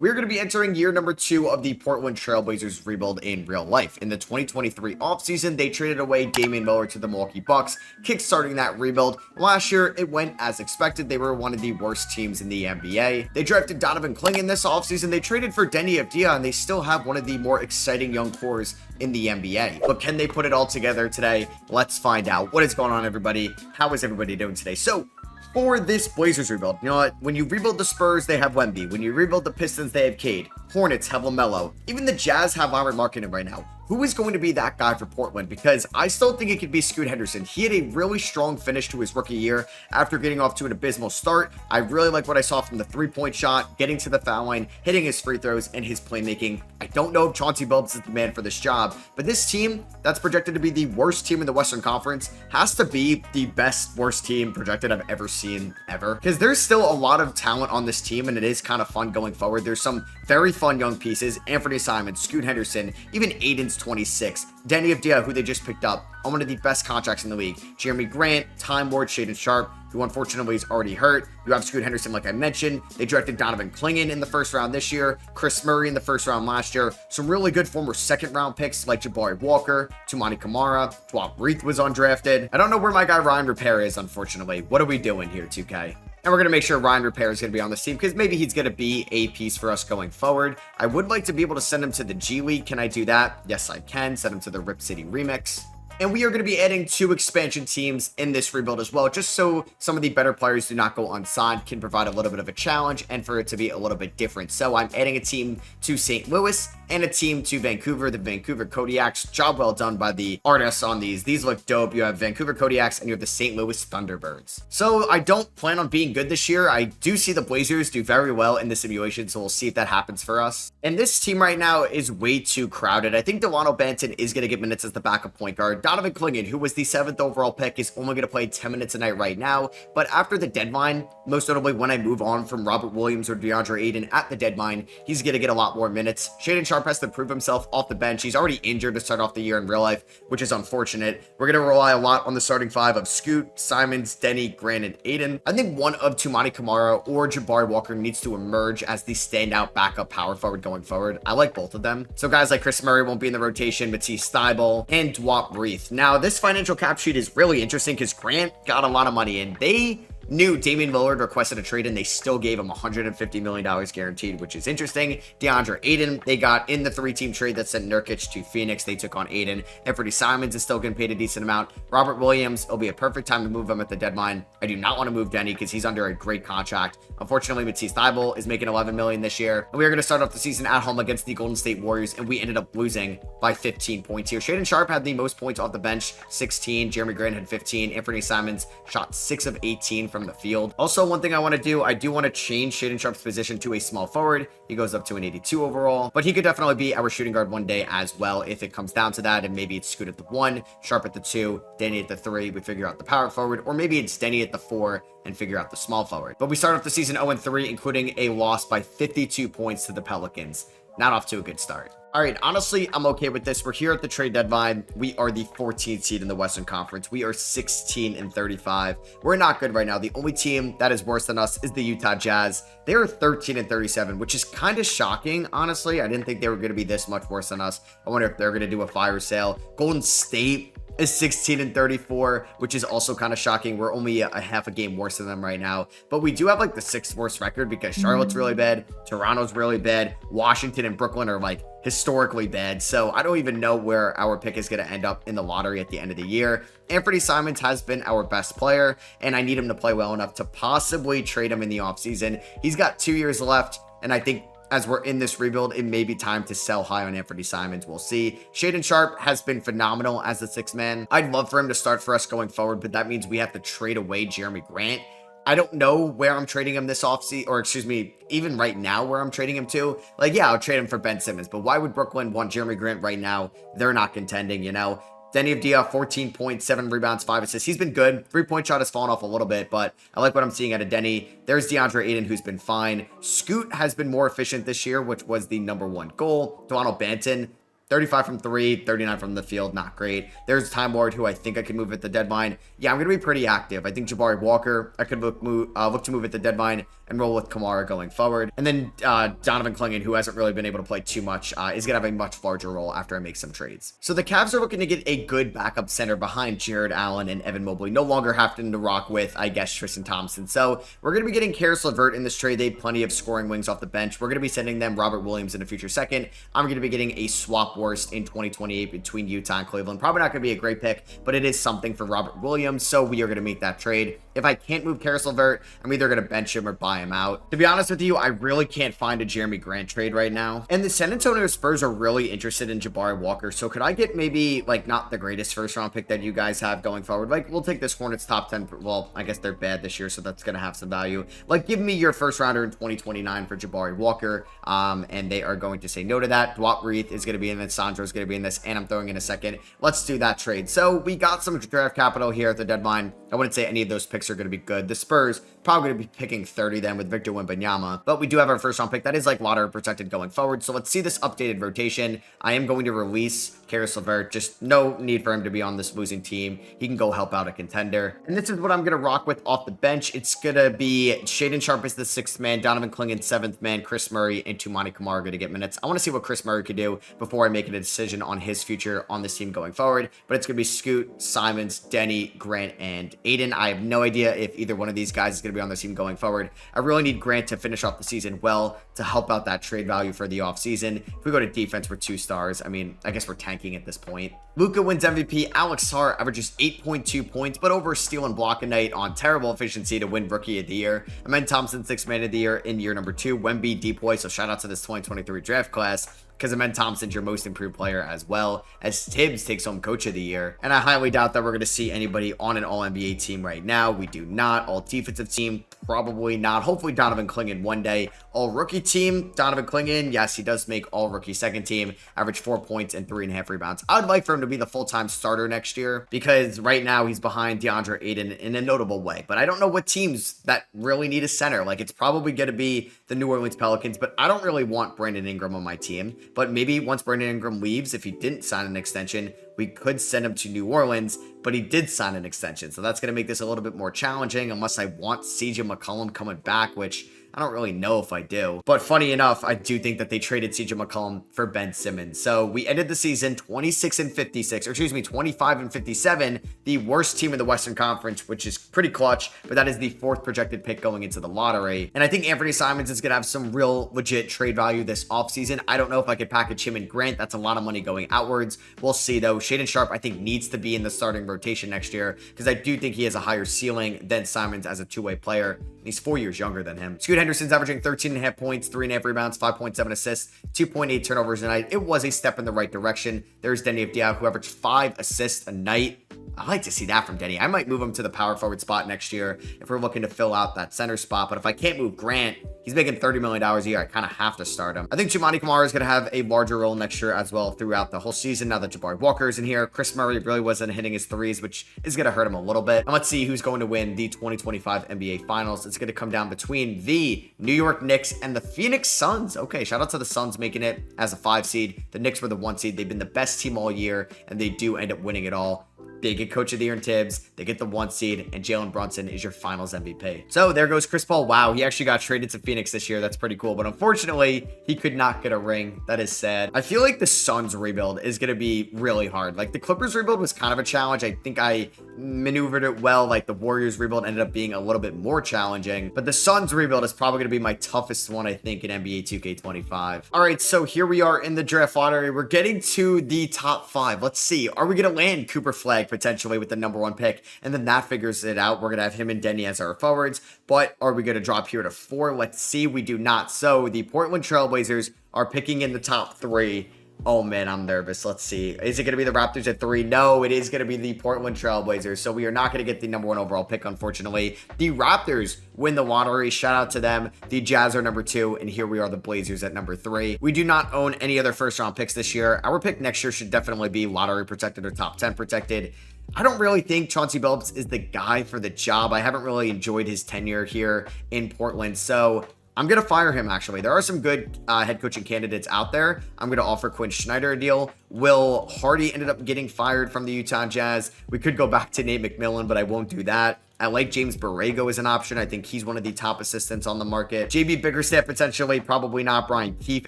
We're going to be entering year number 2 of the Portland Trailblazers rebuild in real life. In the 2023 offseason, they traded away Damian Lillard to the Milwaukee Bucks, kickstarting that rebuild. Last year, it went as expected. They were one of the worst teams in the NBA. They drafted Donovan Clingan this offseason. They traded for Denny Avdia, and they still have one of the more exciting young cores in the NBA. But can they put it all together today? Let's find out. What is going on, everybody? How is everybody doing today? So, for this Blazers rebuild, you know what? When you rebuild the Spurs, they have Wemby. When you rebuild the Pistons, they have Cade. Hornets have LaMelo. Even the Jazz have Lauri Markkanen right now. Who is going to be that guy for Portland? Because I still think it could be Scoot Henderson. He had a really strong finish to his rookie year after getting off to an abysmal start. I really like what I saw from the three-point shot, getting to the foul line, hitting his free throws, and his playmaking. I don't know if Chauncey Billups is the man for this job, but this team that's projected to be the worst team in the Western Conference has to be the best worst team projected I've ever seen ever. Because there's still a lot of talent on this team, and it is kind of fun going forward. There's some very fun young pieces. Anthony Simons, Scoot Henderson, even Aiden's 26. Denny Avdia, who they just picked up on one of the best contracts in the league. Jeremy Grant, Time Lord, Shaedon Sharpe, who unfortunately is already hurt. You have Scoot Henderson, like I mentioned. They drafted Donovan Clingan in the first round this year. Chris Murray in the first round last year. Some really good former second round picks like Jabari Walker, Tumani Kamara, Dwap Reith was undrafted. I don't know where my guy Ryan Repair is, unfortunately. What are we doing here, 2K? And we're going to make sure Ryan Repair is going to be on this team because maybe he's going to be a piece for us going forward. I would like to be able to send him to the G League. Can I do that? Yes, I can. Send him to the Rip City Remix. And we are going to be adding 2 expansion teams in this rebuild as well, just so some of the better players do not go unsigned, can provide a little bit of a challenge, and for it to be a little bit different. So I'm adding a team to St. Louis and a team to Vancouver, the Vancouver Kodiaks. Job well done by the artists on these. These look dope. You have Vancouver Kodiaks and you have the St. Louis Thunderbirds. So I don't plan on being good this year. I do see the Blazers do very well in the simulation, so we'll see if that happens for us. And this team right now is way too crowded. I think Delano Banton is going to get minutes as the backup point guard. Donovan Clingan, who was the 7th overall pick, is only going to play 10 minutes a night right now. But after the deadline, most notably when I move on from Robert Williams or DeAndre Ayton at the deadline, he's going to get a lot more minutes. Shaedon Sharpe has to prove himself off the bench. He's already injured to start off the year in real life, which is unfortunate. We're going to rely a lot on the starting 5 of Scoot, Simons, Denny, Grant, and Aiden. I think one of Tumani Kamara or Jabari Walker needs to emerge as the standout backup power forward going forward. I like both of them. So guys like Chris Murray won't be in the rotation, Matisse Thybulle, and Dwap Reith. Now, this financial cap sheet is really interesting because Grant got a lot of money and they knew Damian Lillard requested a trade and they still gave him $150 million guaranteed, which is interesting. DeAndre Ayton, they got in the 3-team trade that sent Nurkic to Phoenix. They took on Ayton. Anthony Simons is still getting paid a decent amount. Robert Williams, it'll be a perfect time to move him at the deadline. I do not want to move Denny because he's under a great contract. Unfortunately, Matisse Thybulle is making $11 million this year. And we are going to start off the season at home against the Golden State Warriors, and we ended up losing by 15 points here. Shaedon Sharpe had the most points off the bench, 16. Jeremy Grant had 15. Anthony Simons shot 6 of 18 from the field. Also, one thing I want to do, I do want to change Shaedon Sharpe's position to a small forward. He goes up to an 82 overall, but he could definitely be our shooting guard one day as well if it comes down to that, and maybe it's Scoot at the 1, Sharpe at the 2, Denny at the 3, we figure out the power forward, or maybe it's Denny at the 4 and figure out the small forward. But we start off the season 0-3, including a loss by 52 points to the Pelicans. Not off to a good start. All right, honestly, I'm okay with this. We're here at the trade deadline. We are the 14th seed in the Western Conference. We are 16-35. We're not good right now. The only team that is worse than us is the Utah Jazz. They are 13-37, which is kind of shocking, honestly. I didn't think they were going to be this much worse than us. I wonder if they're going to do a fire sale. Golden State is 16-34, which is also kind of shocking. We're only a half a game worse than them right now, but we do have like the 6th worst record because Charlotte's really bad, Toronto's really bad, Washington and Brooklyn are like historically bad. So I don't even know where our pick is going to end up in the lottery at the end of the year. Anthony Simons has been our best player, and I need him to play well enough to possibly trade him in the offseason. He's got 2 years left, and I think as we're in this rebuild, it may be time to sell high on Anthony Simons. We'll see. Shaedon Sharpe has been phenomenal as the 6th man. I'd love for him to start for us going forward, but that means we have to trade away Jeremy Grant. I don't know where I'm trading him this offseason, or excuse me, even right now where I'm trading him to. Like, yeah, I'll trade him for Ben Simmons, but why would Brooklyn want Jeremy Grant right now? They're not contending, you know? Denny Avdia, 14 points, 7 rebounds, 5 assists. He's been good. 3-point shot has fallen off a little bit, but I like what I'm seeing out of Denny. There's DeAndre Ayton, who's been fine. Scoot has been more efficient this year, which was the #1 goal. Delano Banton, 35 from 3, 39 from the field, not great. There's Time Lord, who I think I can move at the deadline. Yeah, I'm going to be pretty active. I think Jabari Walker, I could look to move at the deadline and roll with Kamara going forward. And then Donovan Clingan, who hasn't really been able to play too much, is going to have a much larger role after I make some trades. So the Cavs are looking to get a good backup center behind Jared Allen and Evan Mobley, no longer having to rock with, I guess, Tristan Thompson. So we're going to be getting Karis LeVert in this trade. They have plenty of scoring wings off the bench. We're going to be sending them Robert Williams in a future second. I'm going to be getting a swap worst in 2028 between Utah and Cleveland. Probably not going to be a great pick, but it is something for Robert Williams, so we are going to make that trade. If I can't move Karis LeVert, I'm either going to bench him or buy him out. To be honest with you, I really can't find a Jeremy Grant trade right now. And the San Antonio Spurs are really interested in Jabari Walker, so could I get maybe, like, not the greatest first-round pick that you guys have going forward? Like, we'll take this Hornets top 10. Well, I guess they're bad this year, so that's going to have some value. Like, give me your first-rounder in 2029 for Jabari Walker, and they are going to say no to that. Dwight Reith is going to be in this, Sandro's going to be in this, and I'm throwing in a second. Let's do that trade. So we got some draft capital here at the deadline. I wouldn't say any of those picks are going to be good. The Spurs probably going to be picking 30 then with Victor Wembanyama, but we do have our first round pick that is like lottery protected going forward. So let's see this updated rotation. I am going to release Karis LeVert. Just no need for him to be on this losing team. He can go help out a contender. And this is what I'm going to rock with off the bench. It's going to be Shaedon Sharpe is the 6th man, Donovan Clingan 7th man, Chris Murray and Toumani Camara are going to get minutes. I want to see what Chris Murray could do before I make a decision on his future on this team going forward. But it's going to be Scoot, Simons, Denny, Grant, and Aiden. I have no idea if either one of these guys is going to be on this team going forward. I really need Grant to finish off the season well to help out that trade value for the offseason. If we go to defense, we're 2 stars. I mean, I guess we're tanking at this point. Luka wins MVP. Alex Hart averages 8.2 points, but over steal and block a night on terrible efficiency to win Rookie of the Year. Amen Thompson, 6th man of the year in year number 2. Wemby, Depoy, so shout out to this 2023 draft class, because Amen Thompson's your most improved player, as well as Tibbs takes home Coach of the Year. And I highly doubt that we're going to see anybody on an All-NBA team right now. We do not. All-defensive team, probably not. Hopefully Donovan Clingan one day. All-rookie team, Donovan Clingan, yes, he does make all-rookie second team, average 4 points and 3.5 rebounds. I would like for him to be the full-time starter next year, because right now he's behind DeAndre Ayton in a notable way. But I don't know what teams that really need a center. Like, it's probably going to be the New Orleans Pelicans, but I don't really want Brandon Ingram on my team. But maybe once Brandon Ingram leaves, if he didn't sign an extension, we could send him to New Orleans, but he did sign an extension. So that's going to make this a little bit more challenging, unless I want CJ McCollum coming back, which I don't really know if I do. But funny enough, I do think that they traded CJ McCollum for Ben Simmons. So we ended the season 26 and 56, or excuse me, 25 and 57, the worst team in the Western Conference, which is pretty clutch, but that is the 4th projected pick going into the lottery. And I think Anthony Simons is going to have some real legit trade value this offseason. I don't know if I could package him and Grant. That's a lot of money going outwards. We'll see though. Shaedon Sharpe, I think, needs to be in the starting rotation next year, because I do think he has a higher ceiling than Simons as a two-way player. He's 4 years younger than him. Scoot Henderson's averaging 13.5 points, 3.5 rebounds, 5.7 assists, 2.8 turnovers a night. It was a step in the right direction. There's Denny Avdia, who averaged 5 assists a night. I like to see that from Denny. I might move him to the power forward spot next year if we're looking to fill out that center spot. But if I can't move Grant, he's making $30 million a year. I kind of have to start him. I think Toumani Camara is going to have a larger role next year as well throughout the whole season now that Jabari Walker is in here. Chris Murray really wasn't hitting his threes, which is going to hurt him a little bit. And let's see who's going to win the 2025 NBA Finals. It's going to come down between the New York Knicks and the Phoenix Suns. Okay, shout out to the Suns making it as a 5 seed. The Knicks were the 1 seed. They've been the best team all year, and they do end up winning it all. They get Coach of the Year in Tibbs, they get the 1 seed, and Jalen Brunson is your Finals MVP. So there goes Chris Paul. Wow, he actually got traded to Phoenix this year. That's pretty cool, but unfortunately, he could not get a ring. That is sad. I feel like the Suns rebuild is going to be really hard. Like, the Clippers rebuild was kind of a challenge. I think I maneuvered it well. Like, the Warriors rebuild ended up being a little bit more challenging, but the Suns rebuild is probably going to be my toughest one, I think, in NBA 2K25. All right, so here we are in the draft lottery. We're getting to the top 5. Let's see. Are we going to land Cooper Flagg potentially with the number 1 pick? And then that figures it out. We're going to have him and Denny as our forwards, but are we going to drop here to 4? Let's see. We do not. So the Portland Trailblazers are picking in the top 3. Oh man, I'm nervous. Let's see. Is it going to be the Raptors at 3? No, it is going to be the Portland Trailblazers. So we are not going to get the number 1 overall pick, unfortunately. The Raptors win the lottery. Shout out to them. The Jazz are number 2, and here we are, the Blazers at number 3. We do not own any other first-round picks this year. Our pick next year should definitely be lottery protected or top 10 protected. I don't really think Chauncey Billups is the guy for the job. I haven't really enjoyed his tenure here in Portland, so I'm going to fire him, actually. There are some good head coaching candidates out there. I'm going to offer Quinn Snyder a deal. Will Hardy ended up getting fired from the Utah Jazz. We could go back to Nate McMillan, but I won't do that. I like James Borrego as an option. I think he's one of the top assistants on the market. JB Bickerstaff, potentially, probably not. Brian Keefe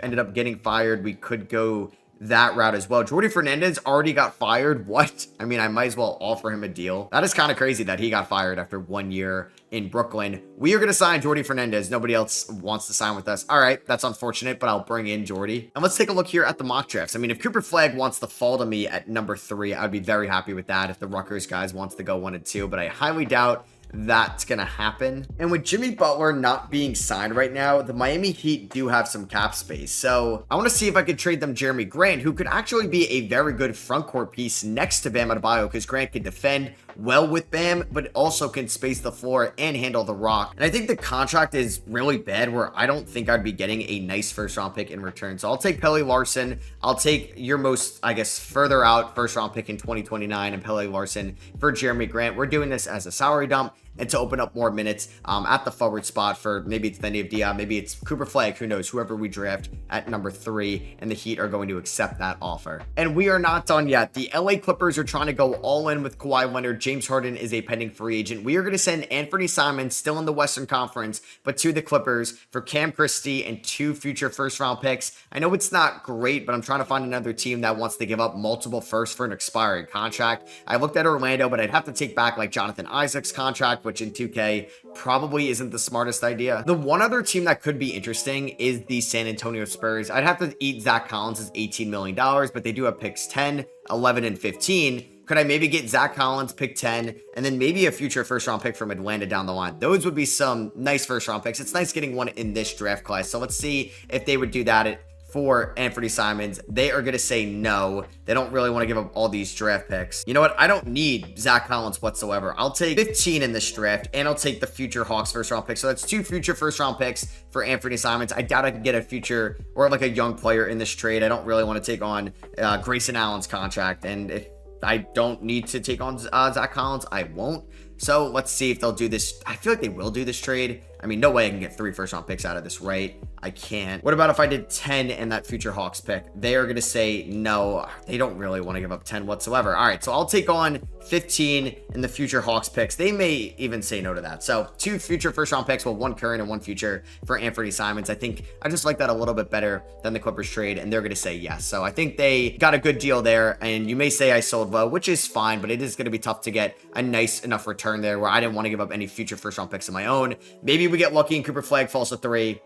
ended up getting fired. We could go that route as well. Jordy Fernandez already got fired. What? I mean, I might as well offer him a deal. That is kind of crazy that he got fired after 1 year in Brooklyn. We are going to sign Jordy Fernandez. Nobody else wants to sign with us. All right, that's unfortunate, but I'll bring in Jordy. And let's take a look here at the mock drafts. I mean, if Cooper Flagg wants to fall to me at number 3, I'd be very happy with that if the Rutgers guys wants to go 1 and 2, but I highly doubt that's gonna happen. And with Jimmy Butler not being signed right now, the Miami Heat do have some cap space. So I want to see if I could trade them Jeremy Grant, who could actually be a very good front court piece next to Bam Adebayo, because Grant can defend well with Bam, but also can space the floor and handle the rock. And I think the contract is really bad, where I don't think I'd be getting a nice first round pick in return. So I'll take Pelle Larson. I'll take your most, I guess, further out first round pick in 2029 and Pelle Larson for Jeremy Grant. We're doing this as a salary dump and to open up more minutes at the forward spot for maybe it's Deni Avdija, maybe it's Cooper Flagg, who knows, whoever we draft at number 3, and the Heat are going to accept that offer. And we are not done yet. The LA Clippers are trying to go all in with Kawhi Leonard. James Harden is a pending free agent. We are going to send Anthony Simons, still in the Western Conference, but to the Clippers for Cam Christie and 2 future first round picks. I know it's not great, but I'm trying to find another team that wants to give up multiple firsts for an expiring contract. I looked at Orlando, but I'd have to take back like Jonathan Isaac's contract, which in 2K probably isn't the smartest idea. The one other team that could be interesting is the San Antonio Spurs. I'd have to eat Zach Collins' $18 million, but they do have picks 10, 11, and 15. Could I maybe get Zach Collins, pick 10, and then maybe a future first round pick from Atlanta down the line? Those would be some nice first round picks. It's nice getting one in this draft class. So let's see if they would do that for Anthony Simons. They are going to say no. They don't really want to give up all these draft picks. You know what? I don't need Zach Collins whatsoever. I'll take 15 in this draft, and I'll take the future Hawks first round pick. So that's 2 future first round picks for Anthony Simons. I doubt I could get a future or like a young player in this trade. I don't really want to take on Grayson Allen's contract, and if I don't need to take on Zach Collins, I won't. So let's see if they'll do this. I feel like they will do this trade. I mean, no way I can get 3 first round picks out of this, right? I can't. What about if I did 10 and that future Hawks pick? They are going to say no. They don't really want to give up 10 whatsoever. All right, so I'll take on 15 in the future Hawks picks. They may even say no to that. So 2 future first round picks, well, 1 current and 1 future for Anthony Simons. I think I just like that a little bit better than the Clippers trade, and they're going to say yes. So I think they got a good deal there, and you may say I sold low, which is fine, but it is going to be tough to get a nice enough return there where I didn't want to give up any future first round picks of my own. Maybe we get lucky and Cooper Flagg falls to 3.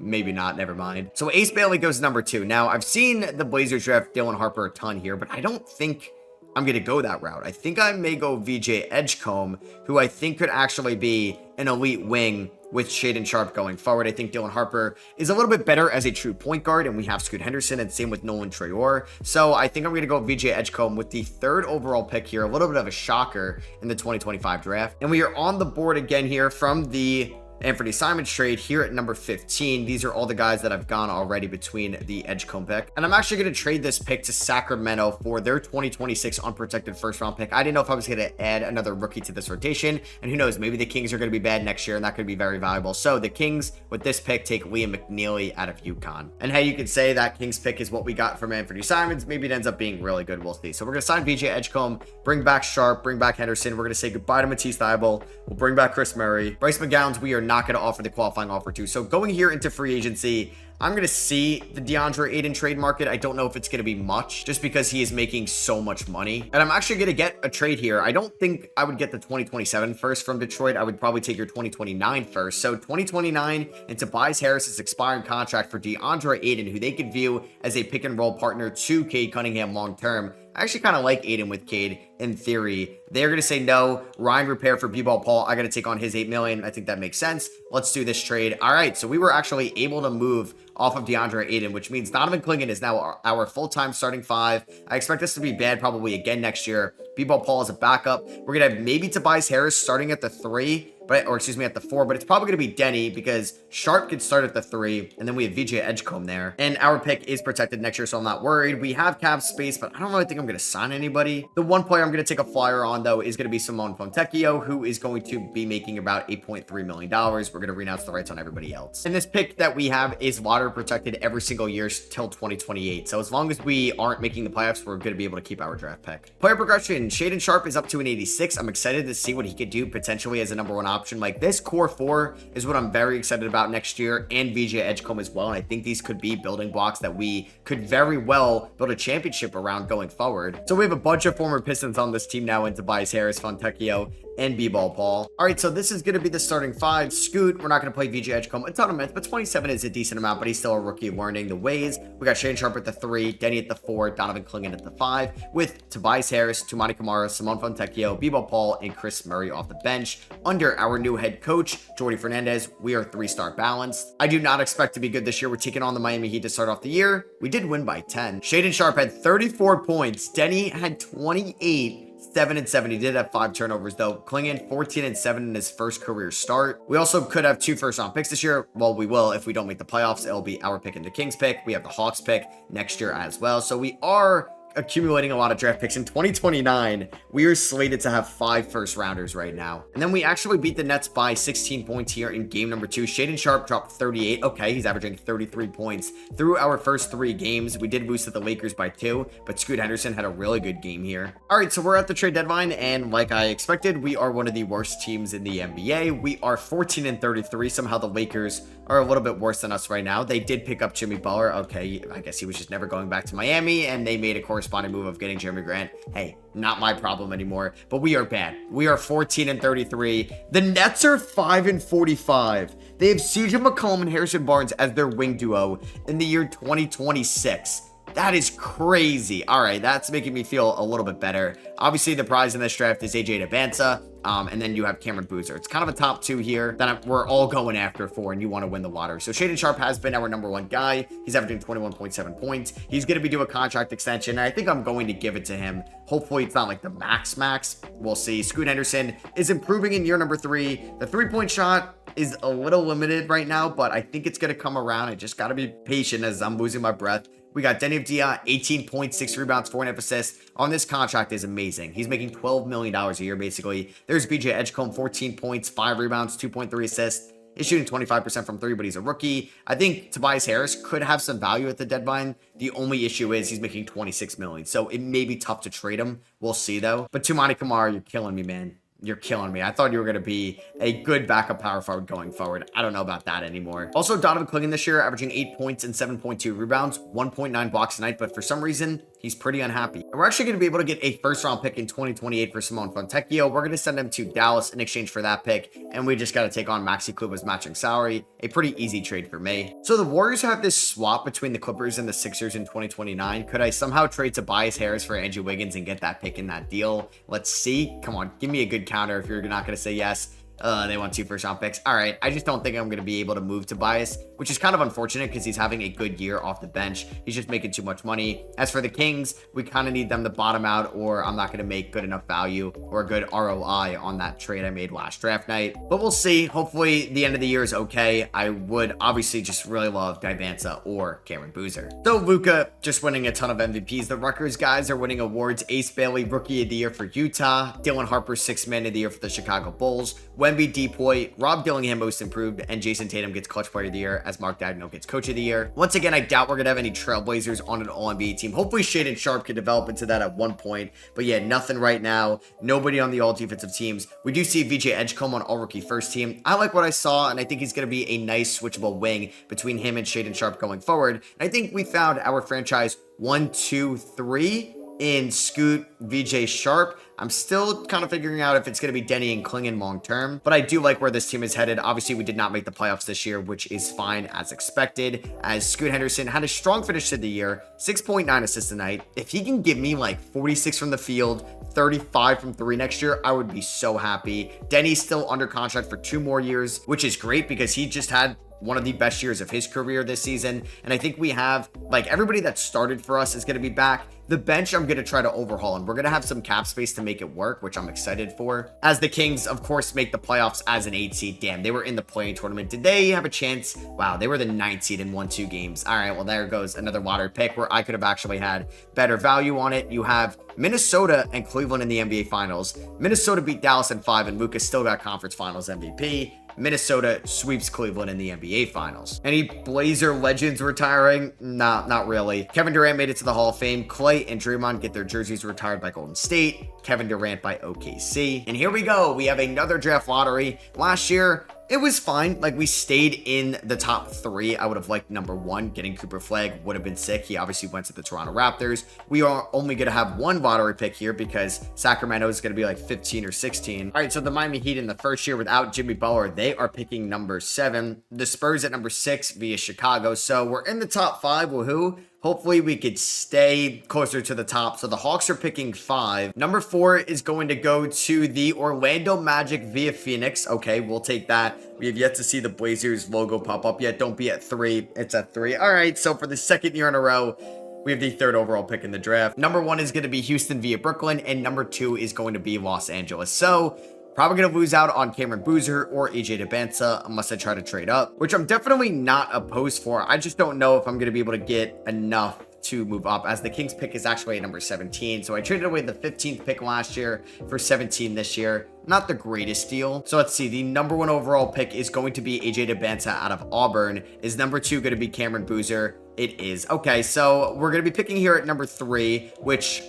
Maybe not, never mind. So Ace Bailey goes number 2. Now, I've seen the Blazers draft Dylan Harper a ton here, but I don't think I'm going to go that route. I think I may go VJ Edgecombe, who I think could actually be an elite wing with Shaedon Sharpe going forward. I think Dylan Harper is a little bit better as a true point guard, and we have Scoot Henderson, and same with Nolan Traore. So I think I'm going to go VJ Edgecombe with the 3rd overall pick here. A little bit of a shocker in the 2025 draft. And we are on the board again here from the Anthony Simons trade here at number 15. These are all the guys that I've gone already between the Edgecombe pick. And I'm actually going to trade this pick to Sacramento for their 2026 unprotected first round pick. I didn't know if I was going to add another rookie to this rotation. And who knows, maybe the Kings are going to be bad next year, and that could be very valuable. So the Kings, with this pick, take Liam McNeely out of UConn. And hey, you could say that Kings pick is what we got from Anthony Simons. Maybe it ends up being really good. We'll see. So we're going to sign VJ Edgecombe, bring back Sharpe, bring back Henderson. We're going to say goodbye to Matisse Thybulle. We'll bring back Chris Murray. Bryce McGowns, we are not going to offer the qualifying offer to. So going here into free agency, I'm going to see the DeAndre Ayton trade market. I don't know if it's going to be much just because he is making so much money. And I'm actually going to get a trade here. I don't think I would get the 2027 first from Detroit. I would probably take your 2029 first. So 2029 and Tobias Harris's expiring contract for DeAndre Ayton, who they could view as a pick and roll partner to Cade Cunningham long term. I actually kind of like Ayton with Cade in theory. They're going to say no. Ryan Repair for B-Ball Paul. I got to take on his $8 million. I think that makes sense. Let's do this trade. All right. So we were actually able to move off of DeAndre Ayton, which means Donovan Clingan is now our full-time starting 5. I expect this to be bad probably again next year. B-Ball Paul is a backup. We're going to have maybe Tobias Harris starting at the 3. or excuse me, at the 4, but it's probably going to be Denny because Sharp could start at the 3, and then we have VJ Edgecombe there. And our pick is protected next year, so I'm not worried. We have cap space, but I don't really think I'm going to sign anybody. The one player I'm going to take a flyer on, though, is going to be Simone Fontecchio, who is going to be making about $8.3 million. We're going to renounce the rights on everybody else. And this pick that we have is water protected every single year till 2028. So as long as we aren't making the playoffs, we're going to be able to keep our draft pick. Player progression, Shaden Sharp is up to an 86. I'm excited to see what he could do potentially as a number 1 option. Like, this core 4 is what I'm very excited about next year, and VJ Edgecombe as well. And I think these could be building blocks that we could very well build a championship around going forward. So we have a bunch of former Pistons on this team now in Tobias Harris, Fontecchio, and B-Ball Paul. All right, so this is going to be the starting 5. Scoot, we're not going to play VJ Edgecombe a ton of minutes, but 27 is a decent amount, but he's still a rookie learning the ways. We got Shane Sharp at the 3, Denny at the 4, Donovan Clingan at the 5, with Tobias Harris, Tumani Kamara, Simone Fontecchio, B-Ball Paul, and Chris Murray off the bench. Under our new head coach, Jordy Fernandez, we are 3-star balanced. I do not expect to be good this year. We're taking on the Miami Heat to start off the year. We did win by 10. Shaden Sharp had 34 points. Denny had 28. 7-7. He did have 5 turnovers though. Clingan 14-7 in his first career start. We also could have 2 first-round picks this year. Well, we will if we don't make the playoffs. It'll be our pick and the Kings pick. We have the Hawks pick next year as well. So we are accumulating a lot of draft picks. In 2029, we are slated to have 5 first rounders right now. And then we actually beat the Nets by 16 points here in game number 2. Shaden Sharp dropped 38. Okay, he's averaging 33 points through our first 3 games. We did lose to the Lakers by 2, but Scoot Henderson had a really good game here. All right, so we're at the trade deadline, and like I expected, we are one of the worst teams in the NBA. We are 14-33. Somehow the Lakers are a little bit worse than us right now. They did pick up Jimmy Butler. Okay, I guess he was just never going back to Miami, and they made a corresponding move of getting Jeremy Grant. Hey, not my problem anymore, but we are bad. We are 14-33. The Nets are 5-45. They have CJ McCollum and Harrison Barnes as their wing duo in the year 2026. That is crazy. All right, that's making me feel a little bit better. Obviously, the prize in this draft is AJ Dabansa. And then you have Cameron Boozer. It's kind of a top 2 here that we're all going after for, and you want to win the water. So Shaden Sharp has been our number 1 guy. He's averaging 21.7 points. He's going to be doing a contract extension, and I think I'm going to give it to him. Hopefully, it's not like the max. We'll see. Scoot Henderson is improving in year number 3. The 3-point shot is a little limited right now, but I think it's going to come around. I just got to be patient as I'm losing my breath. We got Denny Avdia, 18 points, 6 rebounds, 4.5 assists. On this contract is amazing. He's making $12 million a year, basically. There's VJ Edgecombe, 14 points, 5 rebounds, 2.3 assists. He's shooting 25% from 3, but he's a rookie. I think Tobias Harris could have some value at the deadline. The only issue is he's making $26 million, so it may be tough to trade him. We'll see, though. But Tumani Kamara, you're killing me, man. You're killing me. I thought you were going to be a good backup power forward going forward. I don't know about that anymore. Also, Donovan Clingan this year, averaging 8 points and 7.2 rebounds, 1.9 blocks a night, but for some reason, he's pretty unhappy. And we're actually going to be able to get a first-round pick in 2028 for Simone Fontecchio. We're going to send him to Dallas in exchange for that pick, and we just got to take on Maxi Kleber's matching salary. A pretty easy trade for me. So the Warriors have this swap between the Clippers and the Sixers in 2029. Could I somehow trade Tobias Harris for Andrew Wiggins and get that pick in that deal? Let's see. Come on, give me a good counter if you're not going to say yes. They want 2 first-round picks. All right, I just don't think I'm going to be able to move Tobias, which is kind of unfortunate because he's having a good year off the bench. He's just making too much money. As for the Kings, we kind of need them to bottom out, or I'm not going to make good enough value or a good ROI on that trade I made last draft night. But we'll see. Hopefully, the end of the year is okay. I would obviously just really love Dabansa or Cameron Boozer. So Luka just winning a ton of MVPs. The Rutgers guys are winning awards. Ace Bailey, Rookie of the Year for Utah. Dylan Harper, 6th Man of the Year for the Chicago Bulls. Wemby Depoy, Rob Dillingham Most Improved, and Jason Tatum gets Clutch Player of the Year as Mark Daigneault gets Coach of the Year. Once again, I doubt we're going to have any Trailblazers on an All-NBA team. Hopefully Shaden Sharp can develop into that at one point, but yeah, nothing right now. Nobody on the all-defensive teams. We do see VJ Edgecombe on All-Rookie First Team. I like what I saw, and I think he's going to be a nice switchable wing between him and Shaden Sharp going forward. And I think we found our franchise 1, 2, 3 in Scoot, VJ Sharp. I'm still kind of figuring out if it's going to be Denny and Clingan long term, but I do like where this team is headed. Obviously, we did not make the playoffs this year, which is fine as expected, as Scoot Henderson had a strong finish to the year, 6.9 assists a night. If he can give me like 46 from the field, 35 from 3 next year, I would be so happy. Denny's still under contract for 2 more years, which is great because he just had one of the best years of his career this season. And I think we have, like, everybody that started for us is going to be back. The bench, I'm going to try to overhaul, and we're going to have some cap space to make it work, which I'm excited for. As the Kings, of course, make the playoffs as an 8 seed. Damn, they were in the play-in tournament. Did they have a chance? Wow, they were the 9th seed and won 2 games. All right, well, there goes another lottery pick where I could have actually had better value on it. You have Minnesota and Cleveland in the NBA Finals. Minnesota beat Dallas in 5, and Luka still got Conference Finals MVP. Minnesota sweeps Cleveland in the NBA Finals. Any Blazer legends retiring? Nah, not really. Kevin Durant made it to the Hall of Fame. Clay and Draymond get their jerseys retired by Golden State. Kevin Durant by OKC. And here we go. We have another draft lottery. Last year, it was fine. Like, we stayed in the top 3. I would have liked number 1. Getting Cooper Flagg would have been sick. He obviously went to the Toronto Raptors. We are only going to have 1 lottery pick here because Sacramento is going to be like 15 or 16. All right, so the Miami Heat in the first year without Jimmy Butler, they are picking number 7. The Spurs at number 6 via Chicago. So we're in the top 5. Woohoo. Hopefully we could stay closer to the top. So the Hawks are picking 5. Number 4 is going to go to the Orlando Magic via Phoenix. Okay, we'll take that. We have yet to see the Blazers logo pop up yet. Don't be at 3. It's at 3. All right, so for the 2nd year in a row, we have the 3rd overall pick in the draft. Number 1 is going to be Houston via Brooklyn, and number 2 is going to be Los Angeles. So probably going to lose out on Cameron Boozer or AJ DeBanza unless I try to trade up, which I'm definitely not opposed for. I just don't know if I'm going to be able to get enough to move up, as the Kings pick is actually at number 17. So I traded away the 15th pick last year for 17 this year. Not the greatest deal. So let's see. The number 1 overall pick is going to be AJ DeBanza out of Auburn. Is number 2 going to be Cameron Boozer? It is. Okay, so we're going to be picking here at number 3, which...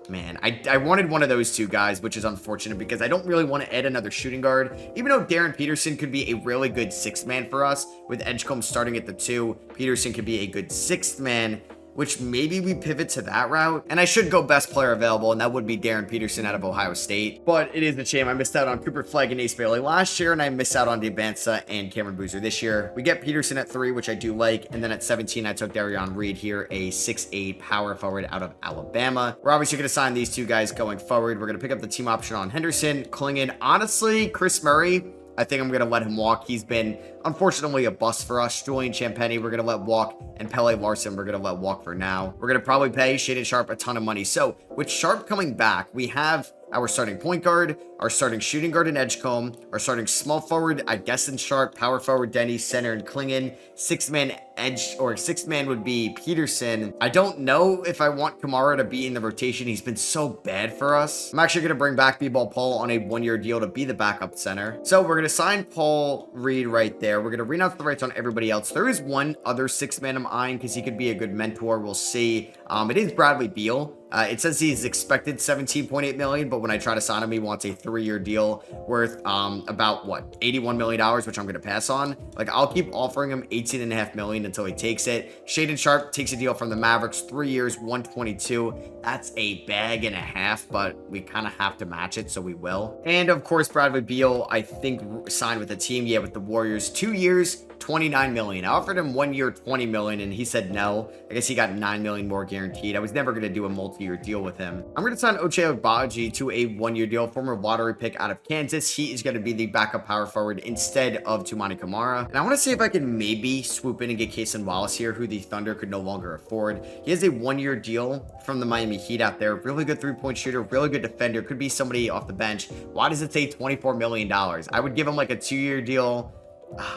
man, I wanted one of those 2 guys, which is unfortunate because I don't really want to add another shooting guard. Even though Darren Peterson could be a really good 6th man for us, with Edgecombe starting at the 2, Peterson could be a good 6th man, which maybe we pivot to that route. And I should go best player available, and that would be Darren Peterson out of Ohio State. But it is a shame. I missed out on Cooper Flagg and Ace Bailey last year, and I missed out on DeBanza and Cameron Boozer this year. We get Peterson at 3, which I do like. And then at 17, I took Darion Reed here, a 6'8 power forward out of Alabama. We're obviously going to sign these 2 guys going forward. We're going to pick up the team option on Henderson, Klingon. Honestly, Chris Murray, I think I'm going to let him walk. He's been, unfortunately, a bust for us. Julian Champagny, we're going to let walk. And Pele Larson, we're going to let walk for now. We're going to probably pay Shaedon Sharpe a ton of money. So with Sharpe coming back, we have our starting point guard, our starting shooting guard in Edgecombe, our starting small forward, I guess, in Sharpe, power forward Denny, center in Klingon, 6-man edge, or 6th man would be Peterson. I don't know if I want Kamara to be in the rotation. He's been so bad for us. I'm actually going to bring back B-Ball Paul on a 1-year deal to be the backup center. So we're going to sign Paul Reed right there. We're going to renounce the rights on everybody else. There is one other 6th man I'm eyeing because he could be a good mentor. We'll see. It is Bradley Beal. It says he's expected $17.8 million, but when I try to sign him, he wants a 3-year deal worth about what, $81 million, which I'm going to pass on. Like, I'll keep offering him $18.5 million until he takes it. Shaedon Sharpe takes a deal from the Mavericks, 3 years, $122. That's a bag and a half, but we kind of have to match it, so we will. And of course, Bradley Beal, I think, signed with the team, yeah, with the Warriors, 2 years, $29 million. I offered him 1 year, $20 million, and he said no. I guess he got $9 million more guaranteed. I was never going to do a multi-year deal with him. I'm going to sign Ochai Agbaji to a 1-year deal, former lottery pick out of Kansas. He is going to be the backup power forward instead of Tumani Kamara. And I want to see if I can maybe swoop in and get Cason Wallace here, who the Thunder could no longer afford. He has a 1-year deal from the Miami Heat out there. Really good 3-point shooter, really good defender. Could be somebody off the bench. Why does it say $24 million? I would give him like a 2-year deal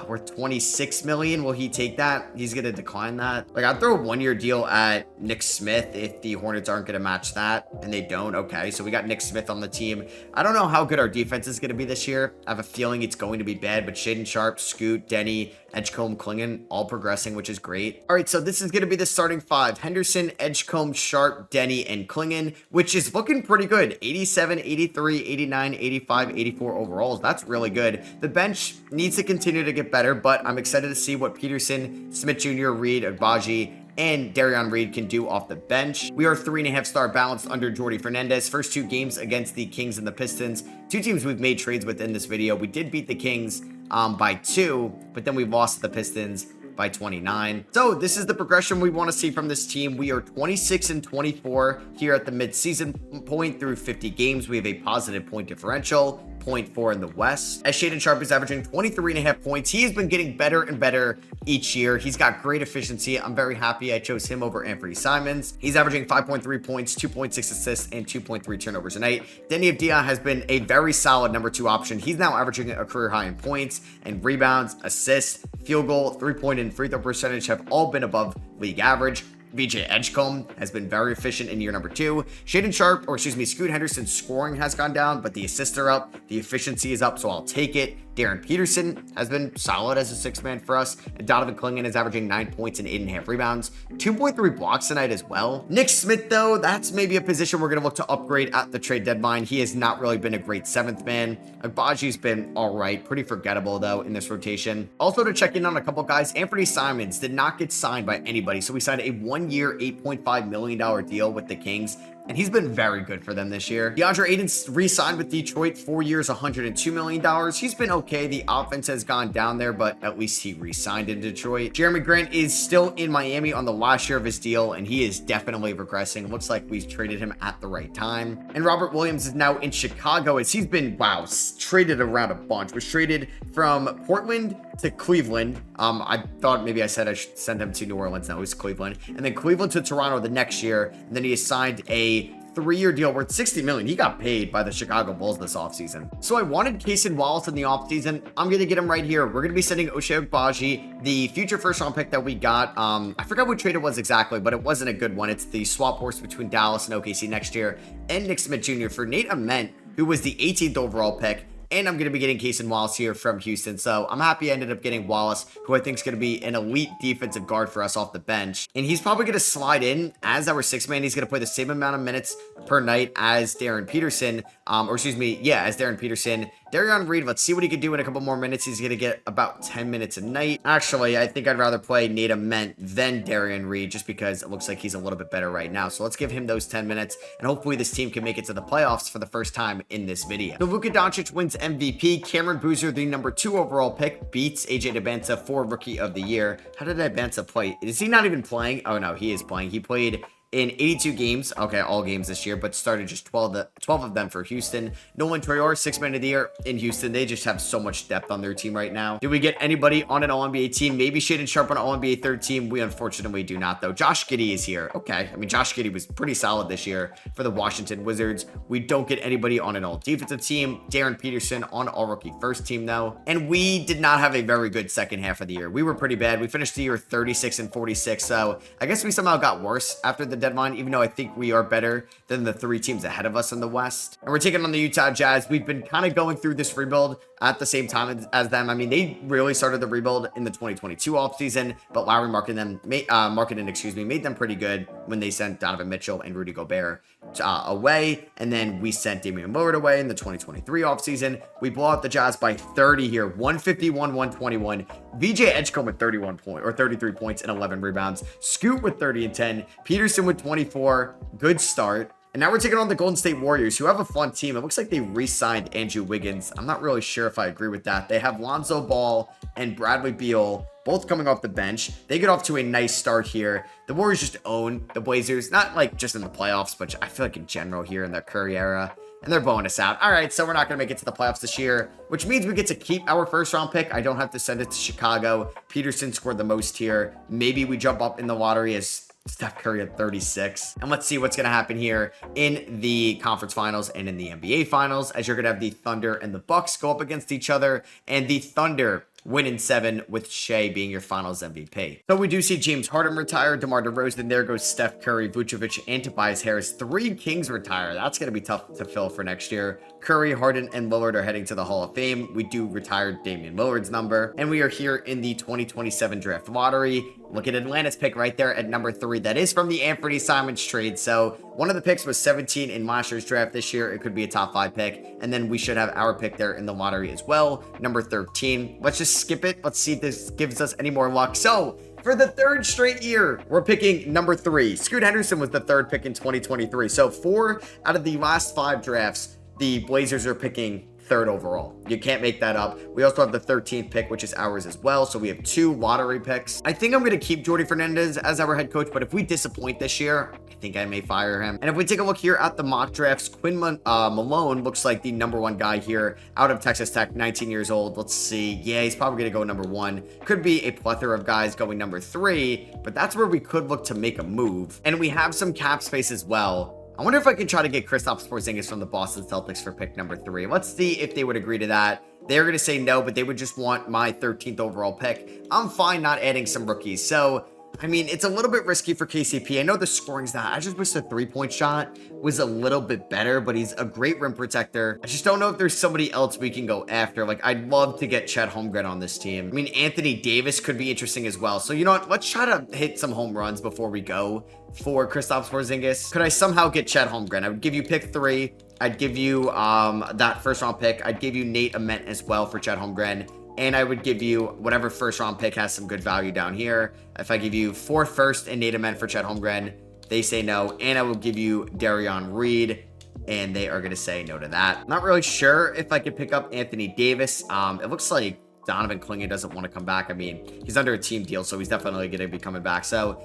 worth $26 million. Will he take that? He's gonna decline that. Like, I'd throw a 1-year deal at Nick Smith if the Hornets aren't gonna match that, and they don't. Okay, so we got Nick Smith on the team. I don't know how good our defense is gonna be this year. I have a feeling it's going to be bad, but Shaedon Sharpe, Scoot, Denny, Edgecombe, Klingon, all progressing, which is great. All right, so this is gonna be the starting 5. Henderson, Edgecombe, Sharpe, Denny, and Klingon, which is looking pretty good. 87, 83, 89, 85, 84 overalls. That's really good. The bench needs to continue to get better, but I'm excited to see what Peterson, Smith Jr., Reed, Agbaji, and Darion Reed can do off the bench. We are 3.5-star balanced under Jordi Fernandez. First 2 games against the Kings and the Pistons. 2 teams we've made trades with in this video. We did beat the Kings by 2, but then we lost the Pistons by 29. So this is the progression we want to see from this team. We are 26-24 here at the mid-season point through 50 games. We have a positive point differential, 0.4 in the West. As Shaedon Sharpe is averaging 23.5 points. He has been getting better and better each year. He's got great efficiency. I'm very happy I chose him over Anthony Simons. He's averaging 5.3 points, 2.6 assists, and 2.3 turnovers a night. Denny Avdia has been a very solid number 2 option. He's now averaging a career high in points and rebounds, assists, field goal, 3-point and free throw percentage have all been above league average. VJ Edgecombe has been very efficient in year number 2. Shaedon Sharpe, or excuse me, Scoot Henderson's scoring has gone down, but the assists are up. The efficiency is up, so I'll take it. Darren Peterson has been solid as a 6-man for us. And Donovan Clingan is averaging 9 points and 8.5 rebounds. 2.3 blocks tonight as well. Nick Smith, though, that's maybe a position we're going to look to upgrade at the trade deadline. He has not really been a great 7th man. Agbaji's been all right. Pretty forgettable, though, in this rotation. Also, to check in on a couple guys, Anthony Simons did not get signed by anybody. So we signed a 1-year, $8.5 million deal with the Kings. And he's been very good for them this year. DeAndre Ayton's re-signed with Detroit, 4 years, $102 million. He's been okay. The offense has gone down there, but at least he re-signed in Detroit. Jeremy Grant is still in Miami on the last year of his deal, and he is definitely regressing. Looks like we traded him at the right time. And Robert Williams is now in Chicago as he's been, wow, traded around a bunch. Was traded from Portland to Cleveland. I thought maybe I said I should send him to New Orleans. No, it was Cleveland. And then Cleveland to Toronto the next year. And then he signed a 3-year deal worth $60 million. He got paid by the Chicago Bulls this offseason. So I wanted Cason Wallace in the offseason. I'm going to get him right here. We're going to be sending Ochai Agbaji, the future first-round pick that we got. I forgot what trade it was exactly, but it wasn't a good one. It's the swap horse between Dallas and OKC next year, and Nick Smith Jr. for Nate Ament, who was the 18th overall pick. And I'm going to be getting Cason Wallace here from Houston. So I'm happy I ended up getting Wallace, who I think is going to be an elite defensive guard for us off the bench. And he's probably going to slide in as our 6-man. He's going to play the same amount of minutes per night as Darren Peterson. As Darren Peterson. Darion Reed, let's see what he can do in a couple more minutes. He's going to get about 10 minutes a night. Actually, I think I'd rather play Nate Ament than Darion Reed just because it looks like he's a little bit better right now. So let's give him those 10 minutes, and hopefully this team can make it to the playoffs for the first time in this video. So Luka Doncic wins MVP. Cameron Boozer, the number 2 overall pick, beats AJ Debinsa for Rookie of the Year. How did Debinsa play? Is he not even playing? Oh, no, he is playing. He played in 82 games, okay, all games this year, but started just 12 of them for Houston. Nolan Traore, 6-man of the year in Houston. They just have so much depth on their team right now. Do we get anybody on an All-NBA team? Maybe Shaedon Sharpe on an All-NBA 3rd team. We unfortunately do not, though. Josh Giddey is here. Okay, I mean, Josh Giddey was pretty solid this year for the Washington Wizards. We don't get anybody on an All-Defensive team. Darren Peterson on All-Rookie 1st team, though. And we did not have a very good second half of the year. We were pretty bad. We finished the year 36-46, so I guess we somehow got worse after the deadline, even though I think we are better than the 3 teams ahead of us in the West. And we're taking on the Utah Jazz. We've been kind of going through this rebuild at the same time as them. I mean, they really started the rebuild in the 2022 offseason, but Lowry Markkanen made them pretty good when they sent Donovan Mitchell and Rudy Gobert away, and then we sent Damian Lillard away in the 2023 offseason. We blow out the Jazz by 30 here, 151-121. VJ Edgecombe with 33 points and 11 rebounds. Scoot with 30 and 10. Peterson with 24. Good start. And now we're taking on the Golden State Warriors, who have a fun team. It looks like they re-signed Andrew Wiggins. I'm not really sure if I agree with that. They have Lonzo Ball and Bradley Beal both coming off the bench. They get off to a nice start here. The Warriors just own the Blazers, not like just in the playoffs, but I feel like in general here in the Curry era. And they're blowing us out. All right, so we're not going to make it to the playoffs this year, which means we get to keep our 1st-round pick. I don't have to send it to Chicago. Peterson scored the most here. Maybe we jump up in the lottery as Steph Curry at 36. And let's see what's going to happen here in the conference finals and in the NBA finals, as you're going to have the Thunder and the Bucks go up against each other, and the Thunder win in 7 with Shea being your finals MVP. So we do see James Harden retire, DeMar DeRozan, there goes Steph Curry, Vucevic, and Tobias Harris. 3 Kings retire. That's going to be tough to fill for next year. Curry, Harden, and Lillard are heading to the Hall of Fame. We do retire Damian Lillard's number. And we are here in the 2027 draft lottery. Look at Atlanta's pick right there at number 3. That is from the Anthony Simons trade. So one of the picks was 17 in last year's draft. This year, it could be a top 5 pick. And then we should have our pick there in the lottery as well. Number 13. Let's just skip it. Let's see if this gives us any more luck. So for the 3rd straight year, we're picking number 3. Scoot Henderson was the 3rd pick in 2023. So 4 out of the last 5 drafts, the Blazers are picking 3rd overall. You can't make that up. We also have the 13th pick, which is ours as well. So we have 2 lottery picks. I think I'm going to keep Jordy Fernandez as our head coach, but if we disappoint this year, I think I may fire him. And if we take a look here at the mock drafts, Quinn Malone looks like the #1 guy here out of Texas Tech, 19 years old. Let's see. Yeah, he's probably going to go #1. Could be a plethora of guys going #3, but that's where we could look to make a move. And we have some cap space as well. I wonder if I can try to get Kristaps Porzingis from the Boston Celtics for pick #3. Let's see if they would agree to that. They're going to say no, but they would just want my 13th overall pick. I'm fine not adding some rookies. So, I mean, it's a little bit risky for KCP. I know the scoring's not. I just wish the 3-point shot was a little bit better, but he's a great rim protector. I just don't know if there's somebody else we can go after. Like, I'd love to get Chet Holmgren on this team. I mean, Anthony Davis could be interesting as well. So, you know what? Let's try to hit some home runs before we go for Kristaps Porzingis. Could I somehow get Chet Holmgren? I would give you pick 3. I'd give you that 1st-round pick. I'd give you Nate Ament as well for Chet Holmgren. And I would give you whatever 1st-round pick has some good value down here. If I give you 4 first and Nate Ament for Chet Holmgren, they say no. And I will give you Darion Reed, and they are going to say no to that. Not really sure if I could pick up Anthony Davis. It looks like Donovan Clingan doesn't want to come back. I mean, he's under a team deal, so he's definitely going to be coming back. So,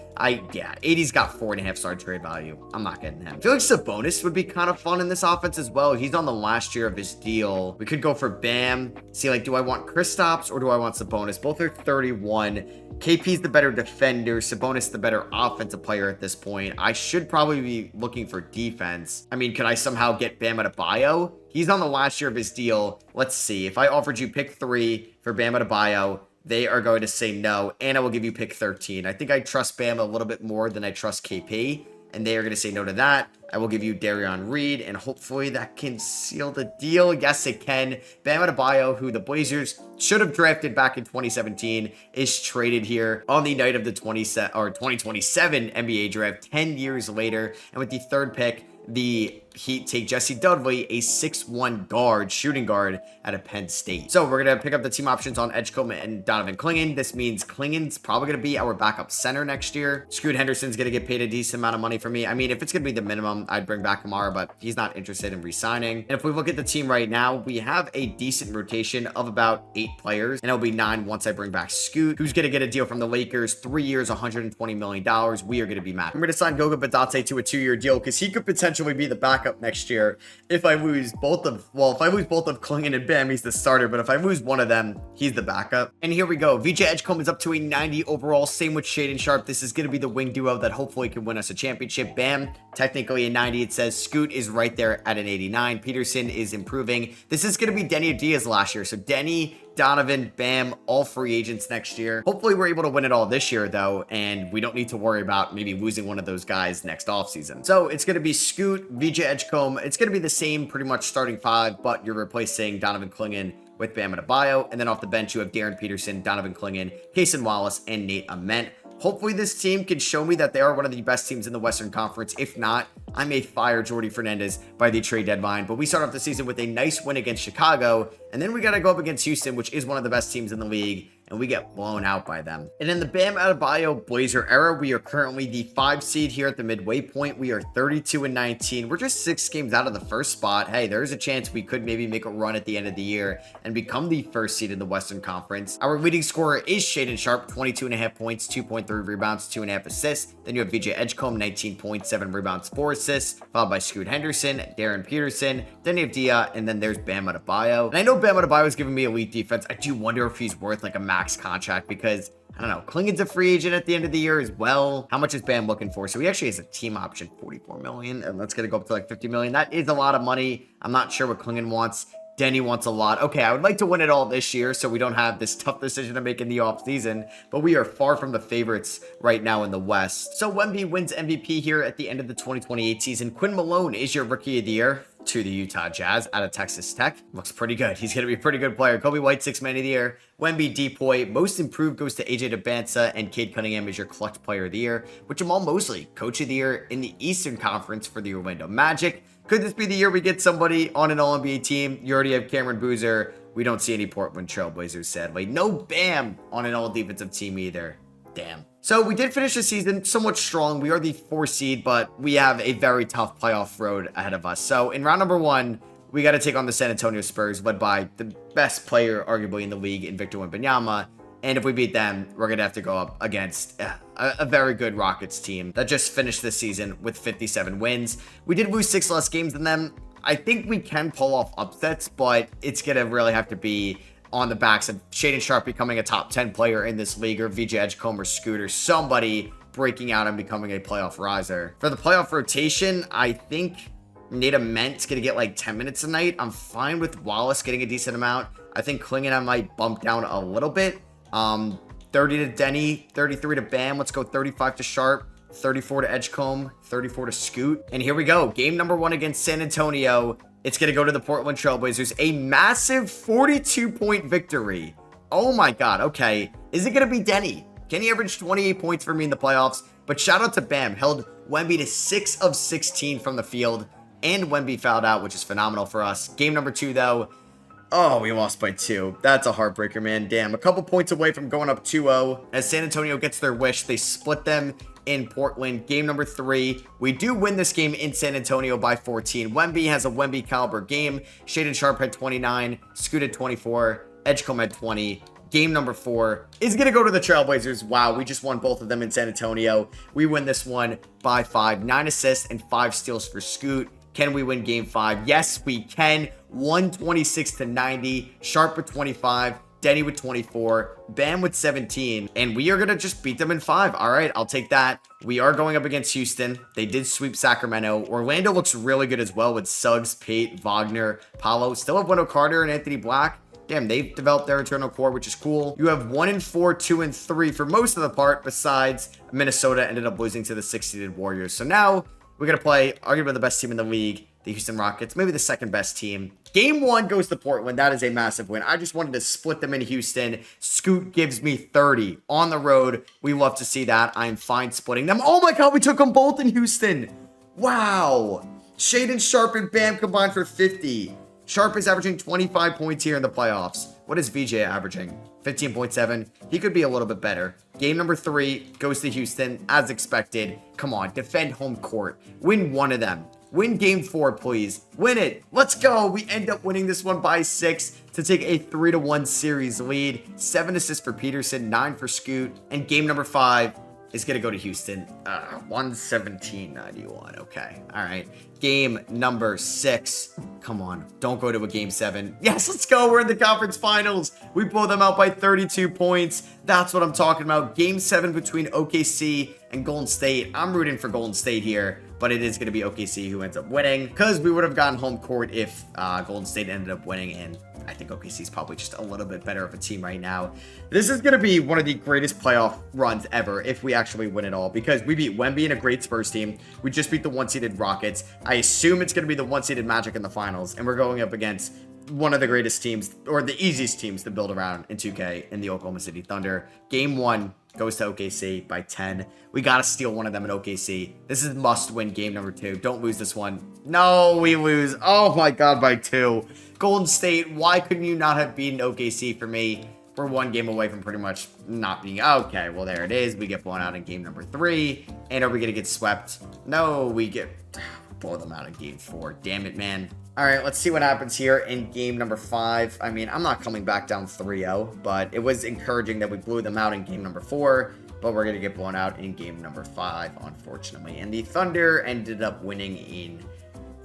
yeah, 80's got 4.5-star trade value. I'm not getting him. I feel like Sabonis would be kind of fun in this offense as well. He's on the last year of his deal. We could go for Bam. See, like, do I want Kristaps or do I want Sabonis? Both are 31. KP's the better defender. Sabonis the better offensive player at this point. I should probably be looking for defense. I mean, could I somehow get Bam Adebayo? He's on the last year of his deal. Let's see. If I offered you pick 3 for Bam Adebayo, they are going to say no, and I will give you pick 13. I think I trust Bam a little bit more than I trust KP, and they are going to say no to that. I will give you Darion Reed, and hopefully that can seal the deal. Yes, it can. Bam Adebayo, who the Blazers should have drafted back in 2017, is traded here on the night of the 2027 NBA draft, 10 years later. And with the 3rd pick, the Heat take Jesse Dudley, a 6'1 guard, shooting guard out of Penn State. So we're going to pick up the team options on Edgecombe and Donovan Clingan. This means Clingan's probably going to be our backup center next year. Scoot Henderson's going to get paid a decent amount of money for me. I mean, if it's going to be the minimum, I'd bring back Kamara, but he's not interested in re-signing. And if we look at the team right now, we have a decent rotation of about 8 players, and it'll be 9 once I bring back Scoot, who's going to get a deal from the Lakers, 3 years, $120 million. We are going to be mad. I'm going to sign Goga Bitadze to a 2-year deal because he could potentially be the backup next year. If I lose both of Clingan and Bam, he's the starter, but if I lose one of them, he's the backup. And here we go. VJ Edgecombe is up to a 90 overall. Same with Shaedon Sharpe. This is going to be the wing duo that hopefully can win us a championship. Bam, technically a 90. It says Scoot is right there at an 89. Peterson is improving. This is going to be Denny Diaz last year. So Denny, Donovan, Bam, all free agents next year. Hopefully we're able to win it all this year though, and we don't need to worry about maybe losing one of those guys next offseason. So it's going to be Scoot, VJ Edgecombe. It's going to be the same pretty much starting 5, but you're replacing Donovan Clingan with Bam Adebayo, and then off the bench you have Darren Peterson, Donovan Clingan, Cason Wallace, and Nate Ament. Hopefully this team can show me that they are one of the best teams in the Western Conference. If not, I may fire Jordy Fernandez by the trade deadline. But we start off the season with a nice win against Chicago, and then we got to go up against Houston, which is one of the best teams in the league, and we get blown out by them. And in the Bam Adebayo Blazer era, we are currently the 5 seed here at the midway point. We are 32-19. We're just 6 games out of the first spot. Hey, there's a chance we could maybe make a run at the end of the year and become the 1st seed in the Western Conference. Our leading scorer is Shaedon Sharpe, 22.5 points, 2.3 rebounds, 2.5 assists. Then you have VJ Edgecombe, 19 points, 7 rebounds, 4 assists, followed by Scoot Henderson, Darren Peterson, then you have Dia, and then there's Bam Adebayo. And I know Bam Adebayo is giving me elite defense. I do wonder if he's worth like a max contract because I don't know. Clingan's a free agent at the end of the year as well. How much is Bam looking for? So he actually has a team option, 44 million, and that's going to go up to like 50 million. That is a lot of money. I'm not sure what Clingan wants. Denny wants a lot. Okay, I would like to win it all this year so we don't have this tough decision to make in the offseason, but we are far from the favorites right now in the West. So Wemby wins MVP here at the end of the 2028 season. Quinn Malone is your Rookie of the Year to the Utah Jazz out of Texas Tech. Looks pretty good. He's going to be a pretty good player. Kobe White, 6th Man of the Year. Wemby, Depoy. Most Improved goes to AJ Debinsa, and Cade Cunningham is your Clutch Player of the Year, with Jamal Mosley, Coach of the Year in the Eastern Conference for the Orlando Magic. Could this be the year we get somebody on an All-NBA team? You already have Cameron Boozer. We don't see any Portland Trailblazers, sadly. No Bam on an all-defensive team either. Damn. So we did finish the season somewhat strong. We are the 4th seed, but we have a very tough playoff road ahead of us. So in round number 1, we got to take on the San Antonio Spurs, led by the best player arguably in the league in Victor Wembanyama. And if we beat them, we're going to have to go up against a very good Rockets team that just finished this season with 57 wins. We did lose 6 less games than them. I think we can pull off upsets, but it's going to really have to be on the backs of Shaedon Sharpe becoming a top 10 player in this league, or VJ Edgecombe or Scooter, somebody breaking out and becoming a playoff riser. For the playoff rotation, I think Nate Ment's going to get like 10 minutes a night. I'm fine with Wallace getting a decent amount. I think Klingon I might bump down a little bit. 30 to Denny, 33 to Bam. Let's go 35 to Sharp, 34 to Edgecombe, 34 to Scoot. And here we go. Game number 1 against San Antonio. It's going to go to the Portland Trailblazers. A massive 42-point victory. Oh my God. Okay. Is it going to be Denny? Can he average 28 points for me in the playoffs? But shout out to Bam. Held Wemby to 6 of 16 from the field. And Wemby fouled out, which is phenomenal for us. Game number 2, though. Oh, we lost by 2. That's a heartbreaker, man. Damn, a couple points away from going up 2-0. As San Antonio gets their wish, they split them in Portland. Game number 3. We do win this game in San Antonio by 14. Wemby has a Wemby caliber game. Shaedon Sharpe had 29. Scoot had 24. Edgecombe had 20. Game number 4 is going to go to the Trailblazers. Wow, we just won both of them in San Antonio. We win this one by 5. 9 assists and 5 steals for Scoot. Can we win game 5? Yes, we can. 126 to 90. Sharp with 25. Denny with 24. Bam with 17. And we are going to just beat them in 5. All right, I'll take that. We are going up against Houston. They did sweep Sacramento. Orlando looks really good as well with Suggs, Pate, Wagner, Paolo. Still have Wendell Carter and Anthony Black. Damn, they've developed their internal core, which is cool. You have 1-4, 2-3 for most of the part, besides Minnesota ended up losing to the 6-seeded Warriors. So now we're going to play arguably the best team in the league, the Houston Rockets, maybe the second best team. Game 1 goes to Portland. That is a massive win. I just wanted to split them in Houston. Scoot gives me 30 on the road. We love to see that. I'm fine splitting them. Oh my God, we took them both in Houston. Wow. Shaedon Sharpe and Bam combined for 50. Sharpe is averaging 25 points here in the playoffs. What is VJ averaging? 15.7. He could be a little bit better. Game number 3 goes to Houston, as expected. Come on, defend home court. Win one of them. Win game 4, please. Win it. Let's go. We end up winning this one by 6 to take a 3-1 series lead. 7 assists for Peterson, 9 for Scoot. And game number 5 is going to go to Houston. 117-91. Okay. All right. Game number 6. Come on. Don't go to a game 7. Yes, let's go. We're in the conference finals. We blow them out by 32 points. That's what I'm talking about. Game 7 between OKC and Golden State. I'm rooting for Golden State here, but it is going to be OKC who ends up winning, because we would have gotten home court if Golden State ended up winning, and I think OKC is probably just a little bit better of a team right now. This is going to be one of the greatest playoff runs ever if we actually win it all, because we beat Wemby and a great Spurs team. We just beat the 1-seeded Rockets. I assume it's going to be the 1-seeded Magic in the finals, and we're going up against one of the greatest teams, or the easiest teams to build around in 2K, in the Oklahoma City Thunder. Game 1 goes to OKC by 10. We got to steal one of them in OKC. This is must-win game number 2. Don't lose this one. No, we lose. Oh my God, by 2. Golden State, why couldn't you not have beaten OKC for me? We're 1 game away from pretty much not being... Okay, well, there it is. We get blown out in game number 3. And are we going to get swept? No, we get... blow them out in game 4. Damn it, man. All right, let's see what happens here in game number 5. I mean, I'm not coming back down 3-0, but it was encouraging that we blew them out in game number 4, but we're going to get blown out in game number 5, unfortunately. And the Thunder ended up winning in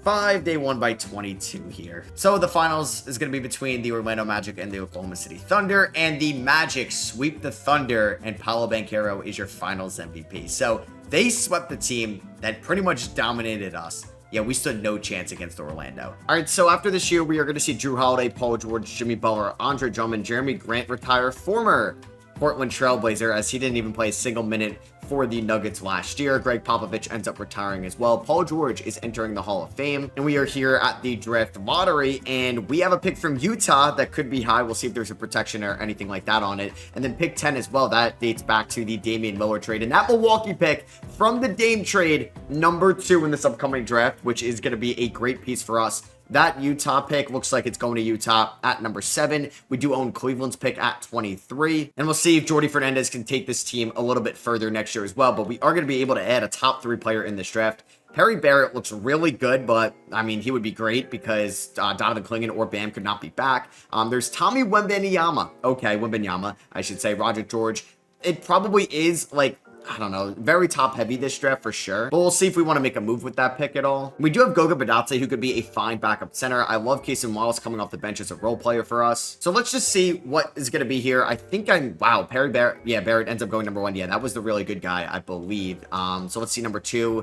5. They won by 22 here. So the finals is going to be between the Orlando Magic and the Oklahoma City Thunder, and the Magic sweep the Thunder, and Paolo Banchero is your finals MVP. So they swept the team that pretty much dominated us. Yeah, we stood no chance against Orlando. All right, so after this year, we are going to see Drew Holiday, Paul George, Jimmy Butler, Andre Drummond, Jeremy Grant retire, former Portland Trailblazer, as he didn't even play a single minute for the Nuggets last year. Greg Popovich ends up retiring as well. Paul George is entering the Hall of Fame, and we are here at the draft lottery, and we have a pick from Utah that could be high. We'll see if there's a protection or anything like that on it. And then pick 10 as well. That dates back to the Damian Lillard trade, and that Milwaukee pick from the Dame trade, number 2 in this upcoming draft, which is going to be a great piece for us. That Utah pick looks like it's going to Utah at number 7. We do own Cleveland's pick at 23. And we'll see if Jordi Fernandez can take this team a little bit further next year as well. But we are going to be able to add a top 3 player in this draft. Perry Barrett looks really good, but I mean, he would be great because Donovan Clingan or Bam could not be back. There's Tommy Wembanyama. Okay, Wembanyama, I should say. Roger George. It probably is like, I don't know, very top heavy this draft for sure. But we'll see if we want to make a move with that pick at all. We do have Goga Badate, who could be a fine backup center. I love Cason Wallace coming off the bench as a role player for us. So let's just see what is going to be here. I think wow, Perry Barrett. Yeah, Barrett ends up going number 1. Yeah, that was the really good guy, I believe. So let's see number 2,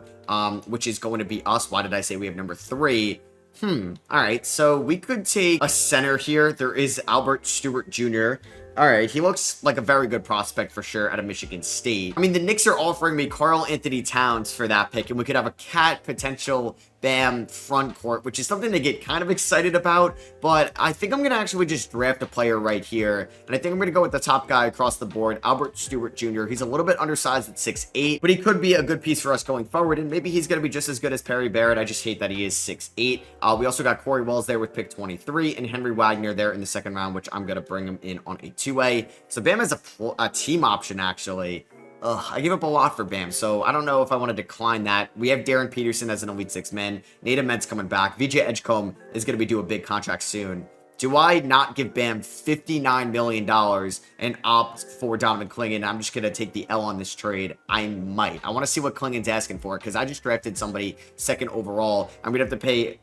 which is going to be us. Why did I say we have number 3? All right, so we could take a center here. There is Albert Stewart Jr. All right, he looks like a very good prospect for sure out of Michigan State. I mean, the Knicks are offering me Karl Anthony Towns for that pick, and we could have a Cat potential Bam front court, which is something to get kind of excited about, but I think I'm going to actually just draft a player right here, and I think I'm going to go with the top guy across the board, Albert Stewart Jr. He's a little bit undersized at 6'8", but he could be a good piece for us going forward, and maybe he's going to be just as good as Perry Barrett. I just hate that he is 6'8". We also got Corey Wells there with pick 23, and Henry Wagner there in the second round, which I'm going to bring him in on a 2-way. So Bam has a team option, actually. I gave up a lot for Bam, so I don't know if I want to decline that. We have Darren Peterson as an Elite 6 man. Nate Ahmed's coming back. VJ Edgecombe is going to be due a big contract soon. Do I not give Bam $59 million and opt for Donovan Clingan? I'm just going to take the L on this trade. I might. I want to see what Clingan's asking for because I just drafted somebody 2nd overall. I'm going to have to pay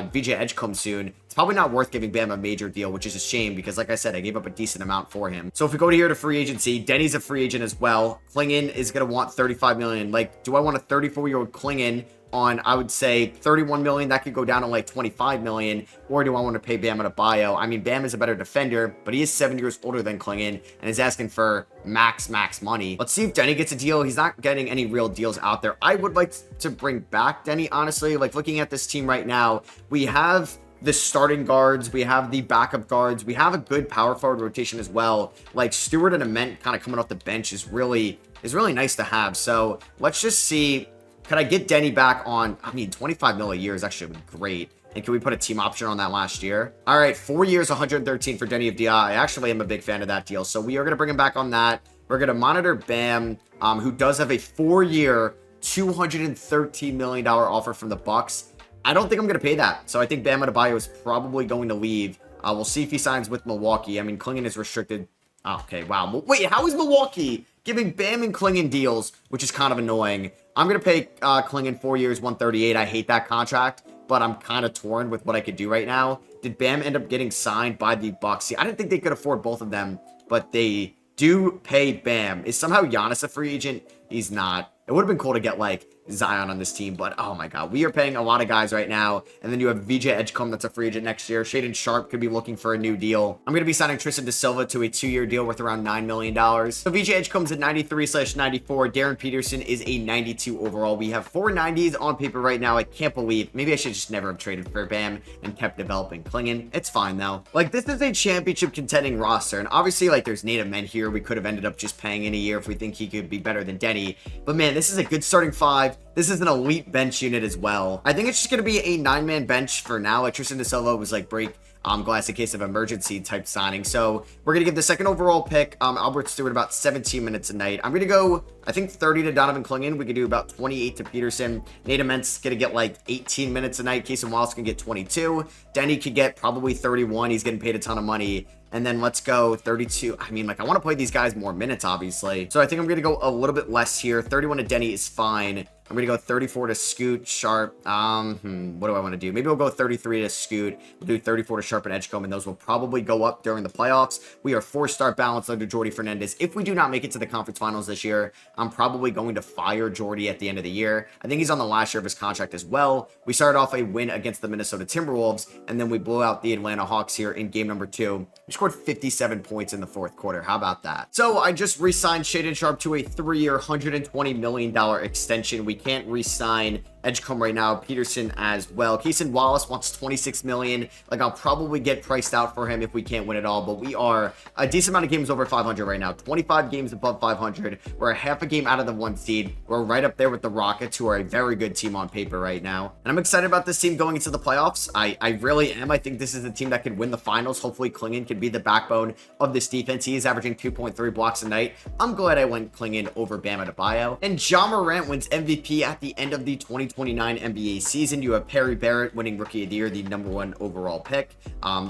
VJ Edgecombe soon. It's probably not worth giving Bam a major deal, which is a shame because, like I said, I gave up a decent amount for him. So if we go to here to free agency, Denny's a free agent as well. Clingan is going to want $35 million. Like, do I want a 34-year-old Clingan on, I would say, $31 million? That could go down to like $25 million. Or do I want to pay Bam Adebayo? I mean, Bam is a better defender, but he is 7 years older than Clingan and is asking for max money. Let's see if Denny gets a deal. He's not getting any real deals out there. I would like to bring back Denny, honestly. Like, looking at this team right now, we have the starting guards, we have the backup guards, we have a good power forward rotation as well. Like, Stewart and Ament kind of coming off the bench is really nice to have. So let's just see, could I get Denny back on, I mean, $25 million a year is actually great. And can we put a team option on that last year? All right, 4 years, 113 for Denny of DI. I actually am a big fan of that deal. So we are going to bring him back on that. We're going to monitor Bam, who does have a 4-year, $213 million offer from the Bucks. I don't think I'm going to pay that. So I think Bam Adebayo is probably going to leave. We'll see if he signs with Milwaukee. I mean, Clingan is restricted. Okay, wow. Wait, how is Milwaukee giving Bam and Clingan deals, which is kind of annoying? I'm going to pay Clingan 4 years, 138. I hate that contract, but I'm kind of torn with what I could do right now. Did Bam end up getting signed by the Bucks? See, I didn't think they could afford both of them, but they do pay Bam. Is somehow Giannis a free agent? He's not. It would have been cool to get, like, Zion on this team, but oh my god, we are paying a lot of guys right now. And then you have VJ Edgecombe that's a free agent next year. Shaedon Sharpe could be looking for a new deal. I'm going to be signing Tristan Da Silva to a 2-year deal worth around $9 million. So VJ Edgecombe's at 93/94. Darren Peterson is a 92 overall. We have 4 90s on paper right now. I can't believe, maybe I should just never have traded for Bam and kept developing Clingan. It's fine though. Like, this is a championship contending roster, and obviously, like, there's Nate Ahmed here. We could have ended up just paying in a year if we think he could be better than Denny, but man, this is a good starting 5. This is an elite bench unit as well. I think it's just going to be a 9-man bench for now. Like, Tristan Da Silva was like break glass in case of emergency type signing. So we're going to give the 2nd overall pick, Albert Stewart, about 17 minutes a night. I'm going to go, I think, 30 to Donovan Clingan. We could do about 28 to Peterson. Nate Ament's going to get like 18 minutes a night. Cason Wallace can get 22. Denny could get probably 31. He's getting paid a ton of money. And then let's go 32. I mean, like, I want to play these guys more minutes, obviously. So I think I'm going to go a little bit less here. 31 to Denny is fine. I'm going to go 34 to Scoot, Sharp. What do I want to do? Maybe we'll go 33 to Scoot. We'll do 34 to Sharp and Edgecombe, and those will probably go up during the playoffs. We are 4-star balance under Jordy Fernandez. If we do not make it to the conference finals this year, I'm probably going to fire Jordy at the end of the year. I think he's on the last year of his contract as well. We started off a win against the Minnesota Timberwolves, and then we blew out the Atlanta Hawks here in game number 2. We scored 57 points in the 4th quarter. How about that? So I just re-signed Shaedon Sharpe to a 3-year, $120 million extension. We can't re-sign Edgecombe right now. Peterson as well. Cason Wallace wants $26 million. Like, I'll probably get priced out for him if we can't win it all, but we are a decent amount of games over 500 right now. 25 games above 500. We're a half a game out of the 1 seed. We're right up there with the Rockets, who are a very good team on paper right now. And I'm excited about this team going into the playoffs. I really am. I think this is a team that could win the finals. Hopefully Clingan could be the backbone of this defense. He is averaging 2.3 blocks a night. I'm glad I went Clingan over Bam Adebayo. And Ja Morant wins MVP at the end of the 2020 2029 NBA season, you have Perry Barrett winning Rookie of the Year, the #1 overall pick.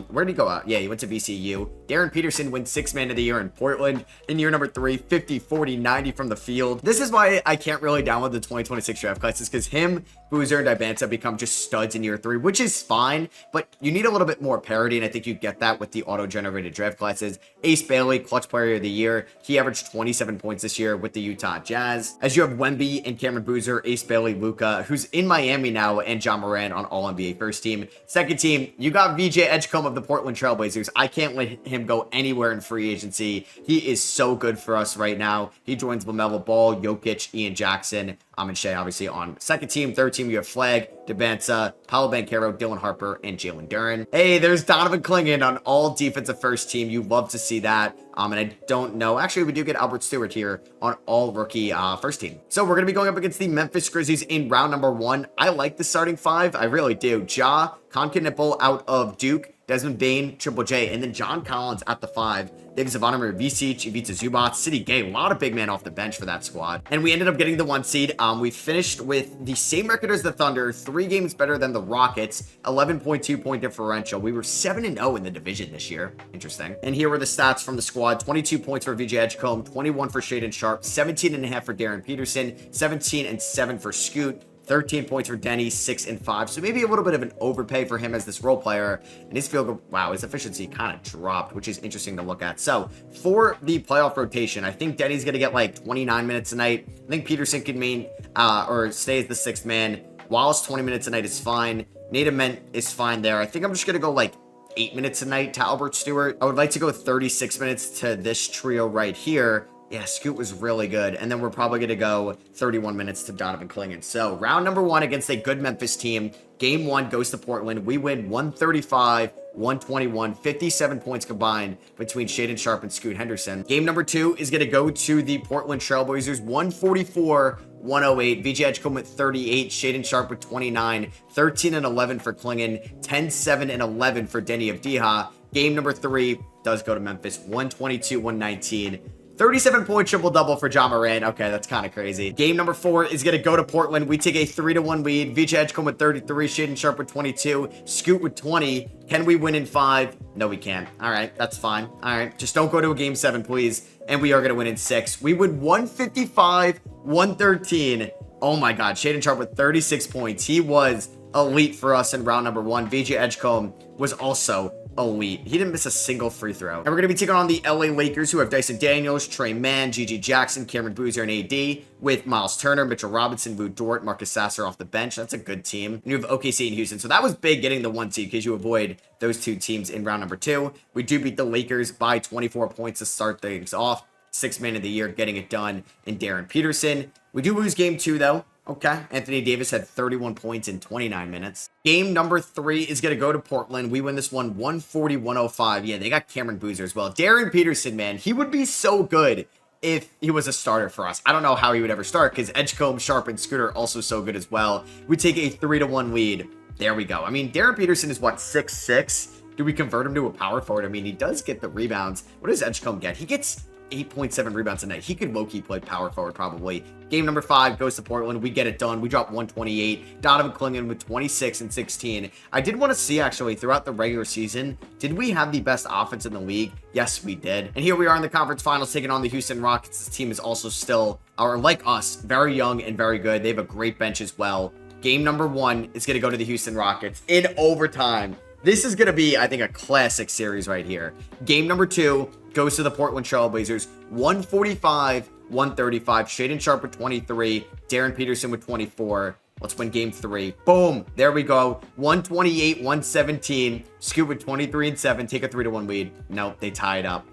Where did he go out? Yeah, he went to VCU. Darren Peterson wins 6th Man of the Year in Portland in year number 3, 50, 40, 90 from the field. This is why I can't really download the 2026 draft classes, because him, Boozer, and Dibanza become just studs in year 3, which is fine, but you need a little bit more parity, and I think you get that with the auto-generated draft classes. Ace Bailey, Clutch Player of the Year. He averaged 27 points this year with the Utah Jazz. As you have Wemby and Cameron Boozer, Ace Bailey, Luka, who's in Miami now, and John Moran on All-NBA first team. Second team, you got VJ Edgecombe of the Portland Trailblazers. I can't let him go anywhere in free agency. He is so good for us right now. He joins LaMelo Ball, Jokic, Ian Jackson, and Shea, obviously, on second team. Third team, you have Flag, Dibanza, Paolo Banchero, Dylan Harper, and Jalen Duren. Hey, there's Donovan Clingan on all defensive first team. You love to see that. And I don't know. Actually, we do get Albert Stewart here on all rookie first team. So we're going to be going up against the Memphis Grizzlies in round number 1. I like the starting 5. I really do. Ja, Concanipple out of Duke, Desmond Bane, Triple J, and then John Collins at the 5. David Zavonimir, Vicic, Ivica Zubac, City Gay, a lot of big men off the bench for that squad. And we ended up getting the 1 seed. We finished with the same record as the Thunder, 3 games better than the Rockets, 11.2 point differential. We were 7-0 in the division this year. Interesting. And here were the stats from the squad. 22 points for VJ Edgecombe, 21 for Shaedon Sharpe, 17.5 for Darren Peterson, 17 and 7 for Scoot, 13 points for Denny, 6 and 5. So maybe a little bit of an overpay for him as this role player. And his field goal, wow, his efficiency kind of dropped, which is interesting to look at. So for the playoff rotation, I think Denny's going to get like 29 minutes a night. I think Peterson can or stay as the 6th man. Wallace, 20 minutes a night is fine. Nate Ament is fine there. I think I'm just going to go like 8 minutes a night to Albert Stewart. I would like to go 36 minutes to this trio right here. Yeah, Scoot was really good. And then we're probably going to go 31 minutes to Donovan Clingan. So round number 1 against a good Memphis team. Game 1 goes to Portland. We win 135-121, 57 points combined between Shaedon Sharpe and Scoot Henderson. Game number 2 is going to go to the Portland Trailblazers, 144-108. VJ Edgecombe with 38, Shaedon Sharpe with 29, 13 and 11 for Clingan, 10, 7 and 11 for Denny Avdija. Game number 3 does go to Memphis, 122-119. 37-point triple-double for John Moran. Okay, that's kind of crazy. Game number 4 is going to go to Portland. We take a 3-1 lead. VJ Edgecombe with 33, Shaedon Sharpe with 22, Scoot with 20. Can we win in 5? No, we can't. All right, that's fine. All right, just don't go to a game 7, please. And we are going to win in 6. We win 155-113. Oh my God, Shaedon Sharpe with 36 points. He was elite for us in round number 1. VJ Edgecombe was also elite. He didn't miss a single free throw. And we're going to be taking on the LA Lakers, who have Dyson Daniels, Trey Mann, GG Jackson, Cameron Boozer, and AD, with Miles Turner, Mitchell Robinson, Vu Dort, Marcus Sasser off the bench. That's a good team. And you have OKC and Houston. So that was big getting the 1 seed, because you avoid those 2 teams in round number 2. We do beat the Lakers by 24 points to start things off. 6th man of the year getting it done in Darren Peterson. We do lose game 2 though. Okay, Anthony Davis had 31 points in 29 minutes. Game number 3 is going to go to Portland. We win this one 140-105. Yeah, they got Cameron Boozer as well. Darren Peterson, man, he would be so good if he was a starter for us. I don't know how he would ever start, because Edgecombe, Sharpe, and Scooter are also so good as well. We take a 3-1 lead. There we go. I mean, Darren Peterson is what, 6'6"? Do we convert him to a power forward? I mean, he does get the rebounds. What does Edgecombe get? He gets 8.7 rebounds a night. He could low-key play power forward probably. Game number 5 goes to Portland. We get it done. We drop 128. Donovan Clingan with 26 and 16. I did want to see, actually, throughout the regular season, did we have the best offense in the league? Yes, we did. And here we are in the conference finals taking on the Houston Rockets. This team is also still, or like us, very young and very good. They have a great bench as well. Game number 1 is going to go to the Houston Rockets in overtime. This is going to be, I think, a classic series right here. Game number 2 goes to the Portland Trailblazers, 145-135. Shaedon Sharpe with 23, Darren Peterson with 24. Let's win game 3. Boom. There we go. 128-117. Scoot with 23 and 7. Take a 3-1 lead. Nope, they tie it up.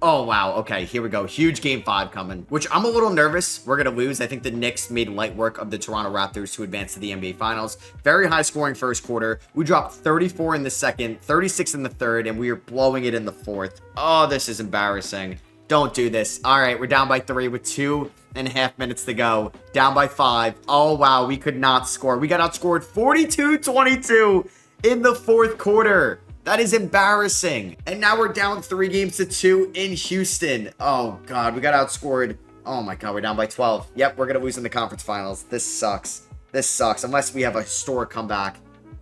Oh, wow. Okay, here we go. Huge game 5 coming, which I'm a little nervous we're going to lose. I think the Knicks made light work of the Toronto Raptors to advance to the NBA Finals. Very high scoring first quarter. We dropped 34 in the second, 36 in the third, and we are blowing it in the fourth. Oh, this is embarrassing. Don't do this. All right, we're down by 3 with 2.5 minutes to go. Down by 5. Oh, wow. We could not score. We got outscored 42-22 in the fourth quarter. That is embarrassing. And now we're down 3-2 in Houston. Oh, God. We got outscored. Oh, my God. We're down by 12. Yep, we're going to lose in the conference finals. This sucks. This sucks, unless we have a historic comeback.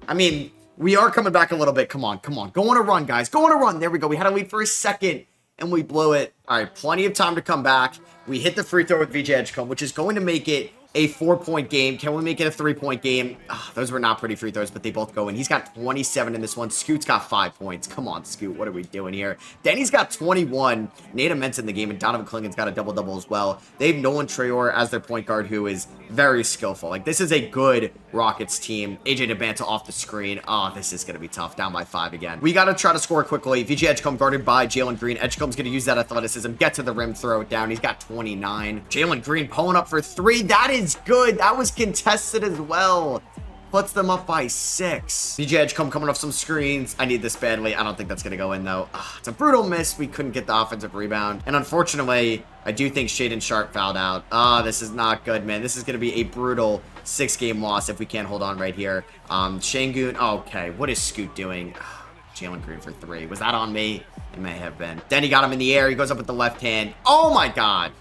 I mean, we are coming back a little bit. Come on, come on. Go on a run, guys. Go on a run. There we go. We had to wait for a second, and we blew it. All right, plenty of time to come back. We hit the free throw with VJ Edgecombe, which is going to make it a 4-point game. Can we make it a 3-point game? Those were not pretty free throws, but they both go in. He's got 27 in this one. Scoot's got 5 points. Come on, Scoot. What are we doing here? Denny's got 21. Nate Ament's in the game, and Donovan Clingan's got a double-double as well. They have Nolan Traore as their point guard, who is very skillful. Like, this is a good Rockets team. AJ DeBanta off the screen. Oh, this is going to be tough. Down by 5 again. We got to try to score quickly. VJ Edgecombe guarded by Jalen Green. Edgecombe's going to use that athleticism, get to the rim, throw it down. He's got 29. Jalen Green pulling up for 3. That is good. That was contested as well. Puts them up by 6. VJ Edgecombe coming off some screens. I need this badly. I don't think that's going to go in, though. It's a brutal miss. We couldn't get the offensive rebound. And unfortunately, I do think Shaedon Sharpe fouled out. This is not good, man. This is going to be a brutal 6-game loss if we can't hold on right here. Şengün. Okay, what is Scoot doing? Jalen Green for 3. Was that on me? It may have been. Then he got him in the air. He goes up with the left hand. Oh, my God.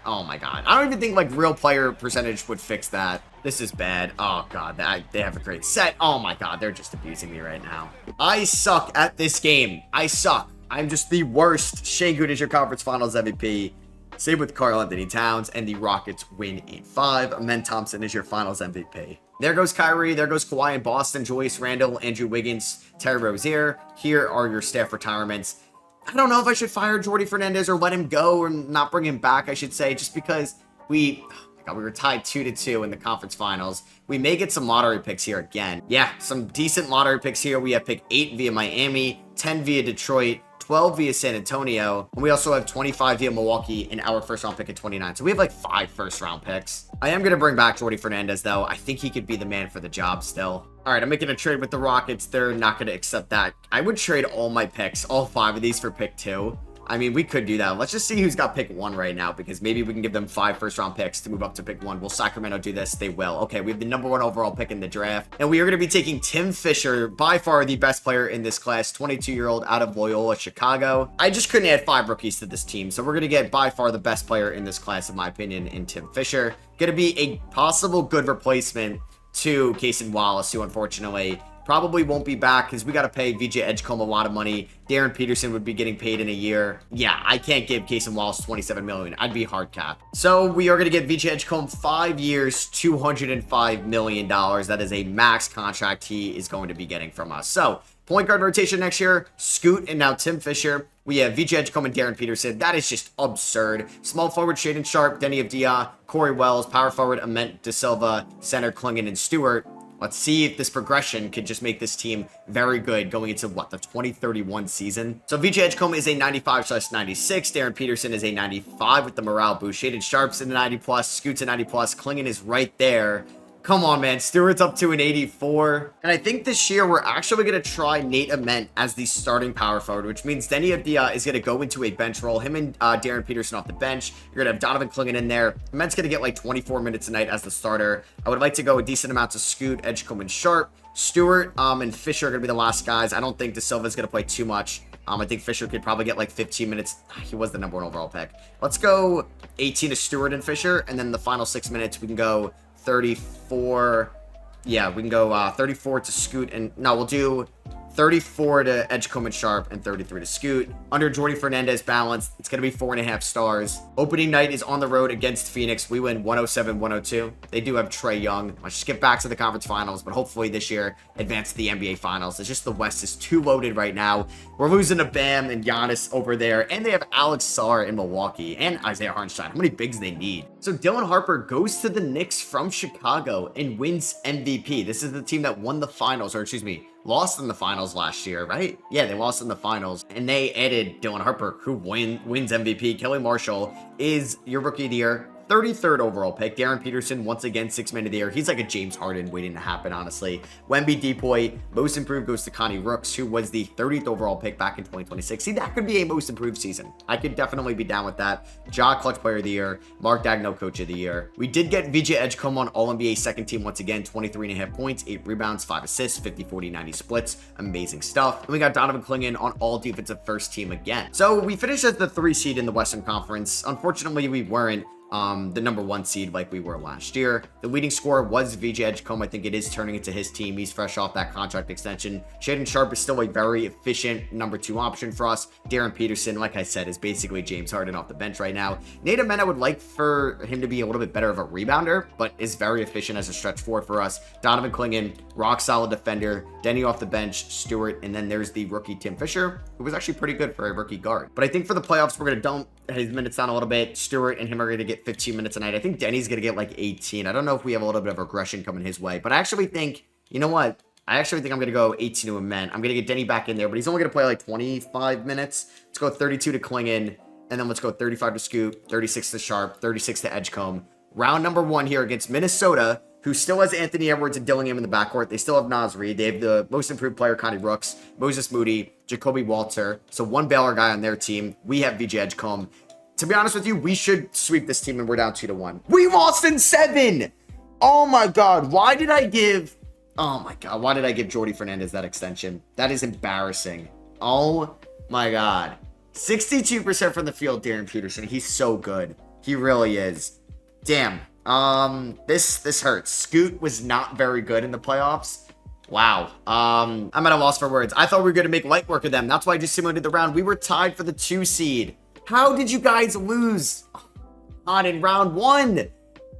Oh my God. I don't even think like real player percentage would fix that. This is bad. Oh God, they have a great set. Oh my God, they're just abusing me right now. I suck at this game. I suck. I'm just the worst. Şengün is your conference finals MVP. Same with Karl-Anthony Towns, and the Rockets win in 5. Amen Thompson is your finals MVP. There goes Kyrie. There goes Kawhi in Boston. Julius Randle, Andrew Wiggins, Terry Rozier. Here are your staff retirements. I don't know if I should fire Jordy Fernandez or let him go or not bring him back, I should say, just because we were tied 2-2 in the conference finals. We may get some lottery picks here again. Yeah, some decent lottery picks here. We have pick 8 via Miami, 10 via Detroit, 12 via San Antonio, and we also have 25 via Milwaukee and our first round pick at 29. So we have like 5 first round picks. I am going to bring back Jordy Fernandez, though. I think he could be the man for the job still. All right, I'm making a trade with the Rockets. They're not going to accept that. I would trade all my picks, all 5 of these for pick 2. I mean, we could do that. Let's just see who's got pick 1 right now, because maybe we can give them 5 first-round picks to move up to pick 1. Will Sacramento do this? They will. Okay, we have the number 1 overall pick in the draft, and we are going to be taking Tim Fisher, by far the best player in this class, 22-year-old out of Loyola, Chicago. I just couldn't add 5 rookies to this team, so we're going to get by far the best player in this class, in my opinion, in Tim Fisher. Going to be a possible good replacement to Cason Wallace, who unfortunately probably won't be back because we got to pay VJ Edgecombe a lot of money. Darren Peterson would be getting paid in a year. Yeah, I can't give Cason Wallace $27 million. I'd be hard cap. So we are going to get VJ Edgecombe 5 years, $205 million. That is a max contract he is going to be getting from us. So point guard rotation next year, Scoot and now Tim Fisher. We have VJ Edgecombe and Darren Peterson. That is just absurd. Small forward, Shaedon Sharpe, Denny Avdia, Corey Wells. Power forward, Ament De Silva, center, Clingan and Stewart. Let's see if this progression could just make this team very good going into, what, the 2031 season. So VJ Edgecombe is a 95/96. Darren Peterson is a 95 with the morale boost. Shaedon Sharpe's in the 90+. Scoot's a 90+. Clingan is right there. Come on, man. Stewart's up to an 84. And I think this year we're actually going to try Nate Ament as the starting power forward, which means Denny Avdia is going to go into a bench role. Him and Darren Peterson off the bench. You're going to have Donovan Clingan in there. Ament's going to get like 24 minutes a night as the starter. I would like to go a decent amount to Scoot, Edgecombe, and Sharpe. Stewart and Fisher are going to be the last guys. I don't think De Silva's going to play too much. I think Fisher could probably get like 15 minutes. He was the number 1 overall pick. Let's go 18 to Stewart and Fisher, and then the final 6 minutes we can go 34. Yeah, we can go 34 to Scoot, and no, we'll do 34 to Edgecombe and Sharpe, and 33 to Scoot. Under Jordy Fernandez balance, it's going to be 4.5 stars. Opening night is on the road against Phoenix. We win 107-102. They do have Trae Young. Let's just get back to the conference finals, but hopefully this year advance to the NBA finals. It's just the West is too loaded right now. We're losing to Bam and Giannis over there, and they have Alex Sarr in Milwaukee and Isaiah Hartenstein. How many bigs they need? So Dylan Harper goes to the Knicks from Chicago and wins MVP. This is the team that won the finals, or excuse me, lost in the finals last year, right? Yeah, they lost in the finals, and they added Dylan Harper, who wins MVP. Kelly Marshall is your rookie of the year. 33rd overall pick. Darren Peterson, once again, 6th man of the year. He's like a James Harden waiting to happen, honestly. Wemby Depoy, most improved goes to Connie Rooks, who was the 30th overall pick back in 2026. See, that could be a most improved season. I could definitely be down with that. Ja, clutch player of the year. Mark Daigneault, coach of the year. We did get VJ Edgecombe on All-NBA second team once again. 23.5 points, 8 rebounds, 5 assists, 50-40-90 splits. Amazing stuff. And we got Donovan Clingan on all defensive first team again. So we finished as the 3 seed in the Western Conference. Unfortunately, we weren't the number 1 seed like we were last year. The leading scorer was VJ Edgecombe. I think it is turning into his team. He's fresh off that contract extension. Shaden Sharp is still a very efficient number 2 option for us. Darren Peterson, like I said, is basically James Harden off the bench right now. Nate Amena, I would like for him to be a little bit better of a rebounder, but is very efficient as a stretch 4 for us. Donovan Clingan, rock solid defender. Denny off the bench, Stewart, and then there's the rookie Tim Fisher, who was actually pretty good for a rookie guard. But I think for the playoffs, we're going to dump his minutes down a little bit. Stewart and him are going to get 15 minutes a night. I think Denny's going to get like 18. I don't know if we have a little bit of regression coming his way, but I actually think, you know what? I actually think I'm going to go 18 to Ament. I'm going to get Denny back in there, but he's only going to play like 25 minutes. Let's go 32 to Clingan, and then let's go 35 to Scoot, 36 to Sharp, 36 to Edgecombe. Round number 1 here against Minnesota, who still has Anthony Edwards and Dillingham in the backcourt. They still have Naz Reid. They have the most improved player, Connie Rooks, Moses Moody, Jacoby Walter. So 1 Baylor guy on their team. We have VJ Edgecombe. To be honest with you, we should sweep this team, and we're down 2-1. We lost in 7! Oh my god, why did I give Jordy Fernandez that extension? That is embarrassing. Oh my god. 62% from the field, Darren Peterson. He's so good. He really is. Damn. This hurts. Scoot was not very good in the playoffs. Wow. I'm at a loss for words. I thought we were going to make light work of them. That's why I just simulated the round. We were tied for the 2 seed. How did you guys lose on in round 1?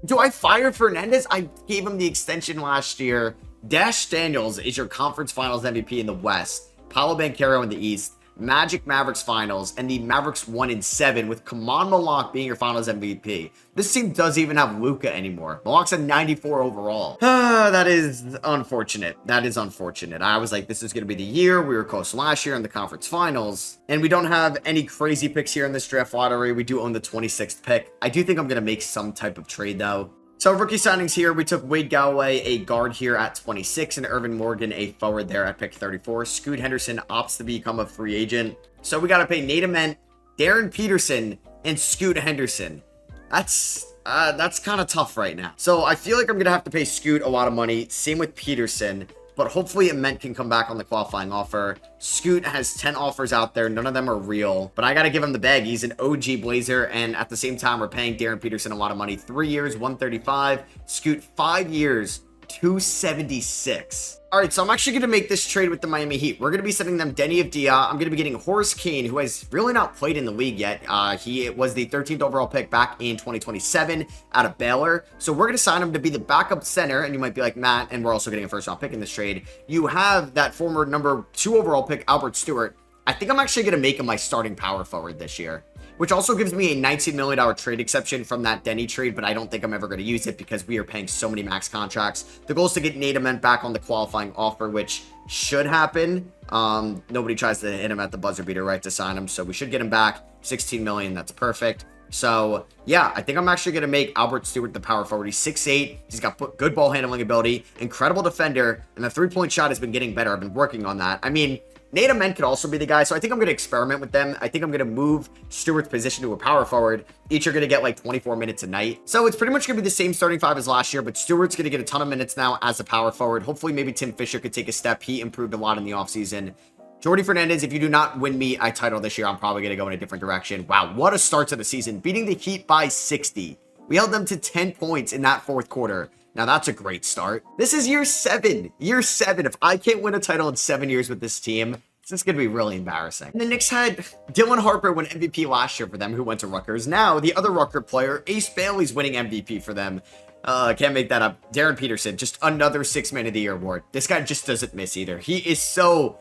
Do I fire Fernandez? I gave him the extension last year. Dash Daniels is your conference finals MVP in the West. Paolo Banchero in the East. Magic Mavericks finals, and the Mavericks won in 7 with Kaman Malak being your finals MVP. This team doesn't even have Luka anymore. Malak's at 94 overall. That is unfortunate. That is unfortunate. I was like, this is going to be the year. We were close last year in the conference finals, and we don't have any crazy picks here in this draft lottery. We do own the 26th pick. I do think I'm going to make some type of trade, though. So rookie signings here, we took Wade Galloway, a guard here at 26, and Irvin Morgan, a forward there at pick 34. Scoot Henderson opts to become a free agent. So we got to pay Nate Ament, Darren Peterson, and Scoot Henderson. That's kind of tough right now. So I feel like I'm going to have to pay Scoot a lot of money. Same with Peterson. But hopefully Ament can come back on the qualifying offer. Scoot has 10 offers out there. None of them are real. But I got to give him the bag. He's an OG Blazer. And at the same time, we're paying Darren Peterson a lot of money. 3 years, 135. Scoot, 5 years, 276. All right, so I'm actually going to make this trade with the Miami Heat. We're going to be sending them Denny Avdia. I'm going to be getting Horace Kane, who has really not played in the league yet. He was the 13th overall pick back in 2027 out of Baylor. So we're going to sign him to be the backup center. And you might be like, Matt, and we're also getting a first-round pick in this trade. You have that former number 2 overall pick, Albert Stewart. I think I'm actually going to make him my starting power forward this year, which also gives me a $19 million trade exception from that Denny trade, but I don't think I'm ever going to use it because we are paying so many max contracts. The goal is to get Nate Ament back on the qualifying offer, which should happen. Nobody tries to hit him at the buzzer beater, right, to sign him, so we should get him back. 16 million, that's perfect. So, yeah, I think I'm actually going to make Albert Stewart the power forward. He's 6'8", he's got good ball handling ability, incredible defender, and the three-point shot has been getting better. I've been working on that. I mean, Nate Ament could also be the guy, so I think I'm going to experiment with them. I think I'm going to move Stewart's position to a power forward. Each are going to get like 24 minutes a night. So it's pretty much going to be the same starting 5 as last year, but Stewart's going to get a ton of minutes now as a power forward. Hopefully maybe Tim Fisher could take a step. He improved a lot in the offseason. Jordy Fernandez, if you do not win me a title this year, I'm probably going to go in a different direction. Wow, what a start to the season. Beating the Heat by 60. We held them to 10 points in that 4th quarter. Now that's a great start. This is year 7. Year 7. If I can't win a title in 7 years with this team, it's going to be really embarrassing. And the Knicks had Dylan Harper win MVP last year for them, who went to Rutgers. Now, the other Rutgers player, Ace Bailey's winning MVP for them. Can't make that up. Darren Peterson, just another 6 Man of the Year award. This guy just doesn't miss either. He is so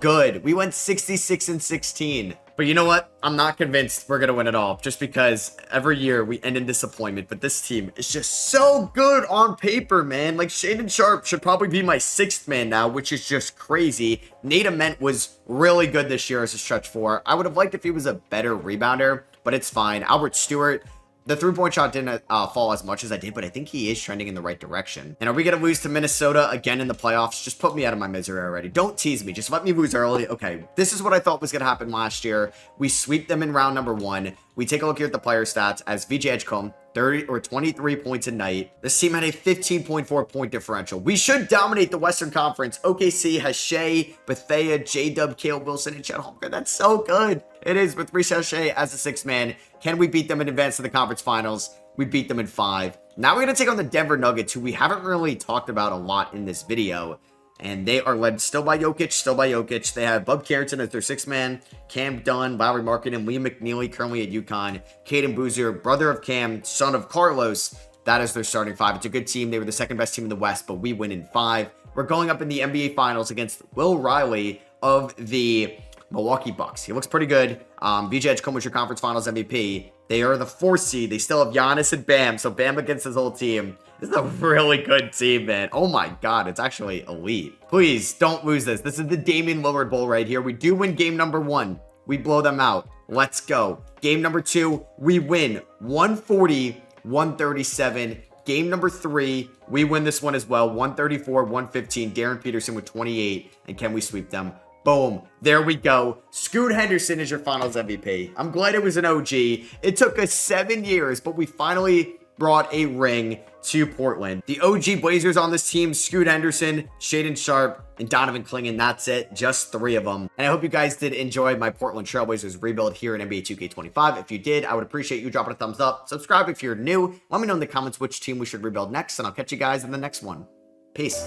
good. We went 66-16. But you know what? I'm not convinced we're going to win it all, just because every year we end in disappointment. But this team is just so good on paper, man. Like, Shaden Sharp should probably be my 6th man now, which is just crazy. Nate Ament was really good this year as a stretch 4. I would have liked if he was a better rebounder, but it's fine. Albert Stewart, the three-point shot didn't fall as much as I did, but I think he is trending in the right direction. And are we going to lose to Minnesota again in the playoffs? Just put me out of my misery already. Don't tease me. Just let me lose early. Okay, this is what I thought was going to happen last year. We sweep them in round number 1. We take a look here at the player stats as VJ Edgecombe, 30 or 23 points a night. This team had a 15.4 point differential. We should dominate the Western Conference. OKC has Shea, Bethea, J-Dub, Caleb Wilson, and Chet Holmgren. That's so good. It is with Reese Shea as the sixth man. Can we beat them and advance to the conference finals? We beat them in 5. Now we're going to take on the Denver Nuggets, who we haven't really talked about a lot in this video. And they are led still by Jokic, They have Bub Carrington as their sixth man, Cam Dunn, Lowry Markkanen, Liam McNeely currently at UConn, Caden Boozer, brother of Cam, son of Carlos. That is their starting 5. It's a good team. They were the second best team in the West, but we win in 5. We're going up in the NBA Finals against Will Riley of the Milwaukee Bucks. He looks pretty good. VJ Edgecombe was your conference finals MVP. They are the 4th seed. They still have Giannis and Bam. So Bam against his whole team. This is a really good team, man. Oh my God, it's actually elite. Please don't lose this. This is the Damian Lillard Bowl right here. We do win game number 1. We blow them out. Let's go. Game number 2, we win 140-137. Game number 3, we win this one as well. 134-115. Darren Peterson with 28. And can we sweep them? Boom. There we go. Scoot Henderson is your finals MVP. I'm glad it was an OG. It took us 7 years, but we finally brought a ring to Portland. The OG Blazers on this team, Scoot Henderson, Shaedon Sharpe, and Donovan Clingan. That's it. Just 3 of them. And I hope you guys did enjoy my Portland Trailblazers rebuild here in NBA 2K25. If you did, I would appreciate you dropping a thumbs up. Subscribe if you're new. Let me know in the comments which team we should rebuild next, and I'll catch you guys in the next one. Peace.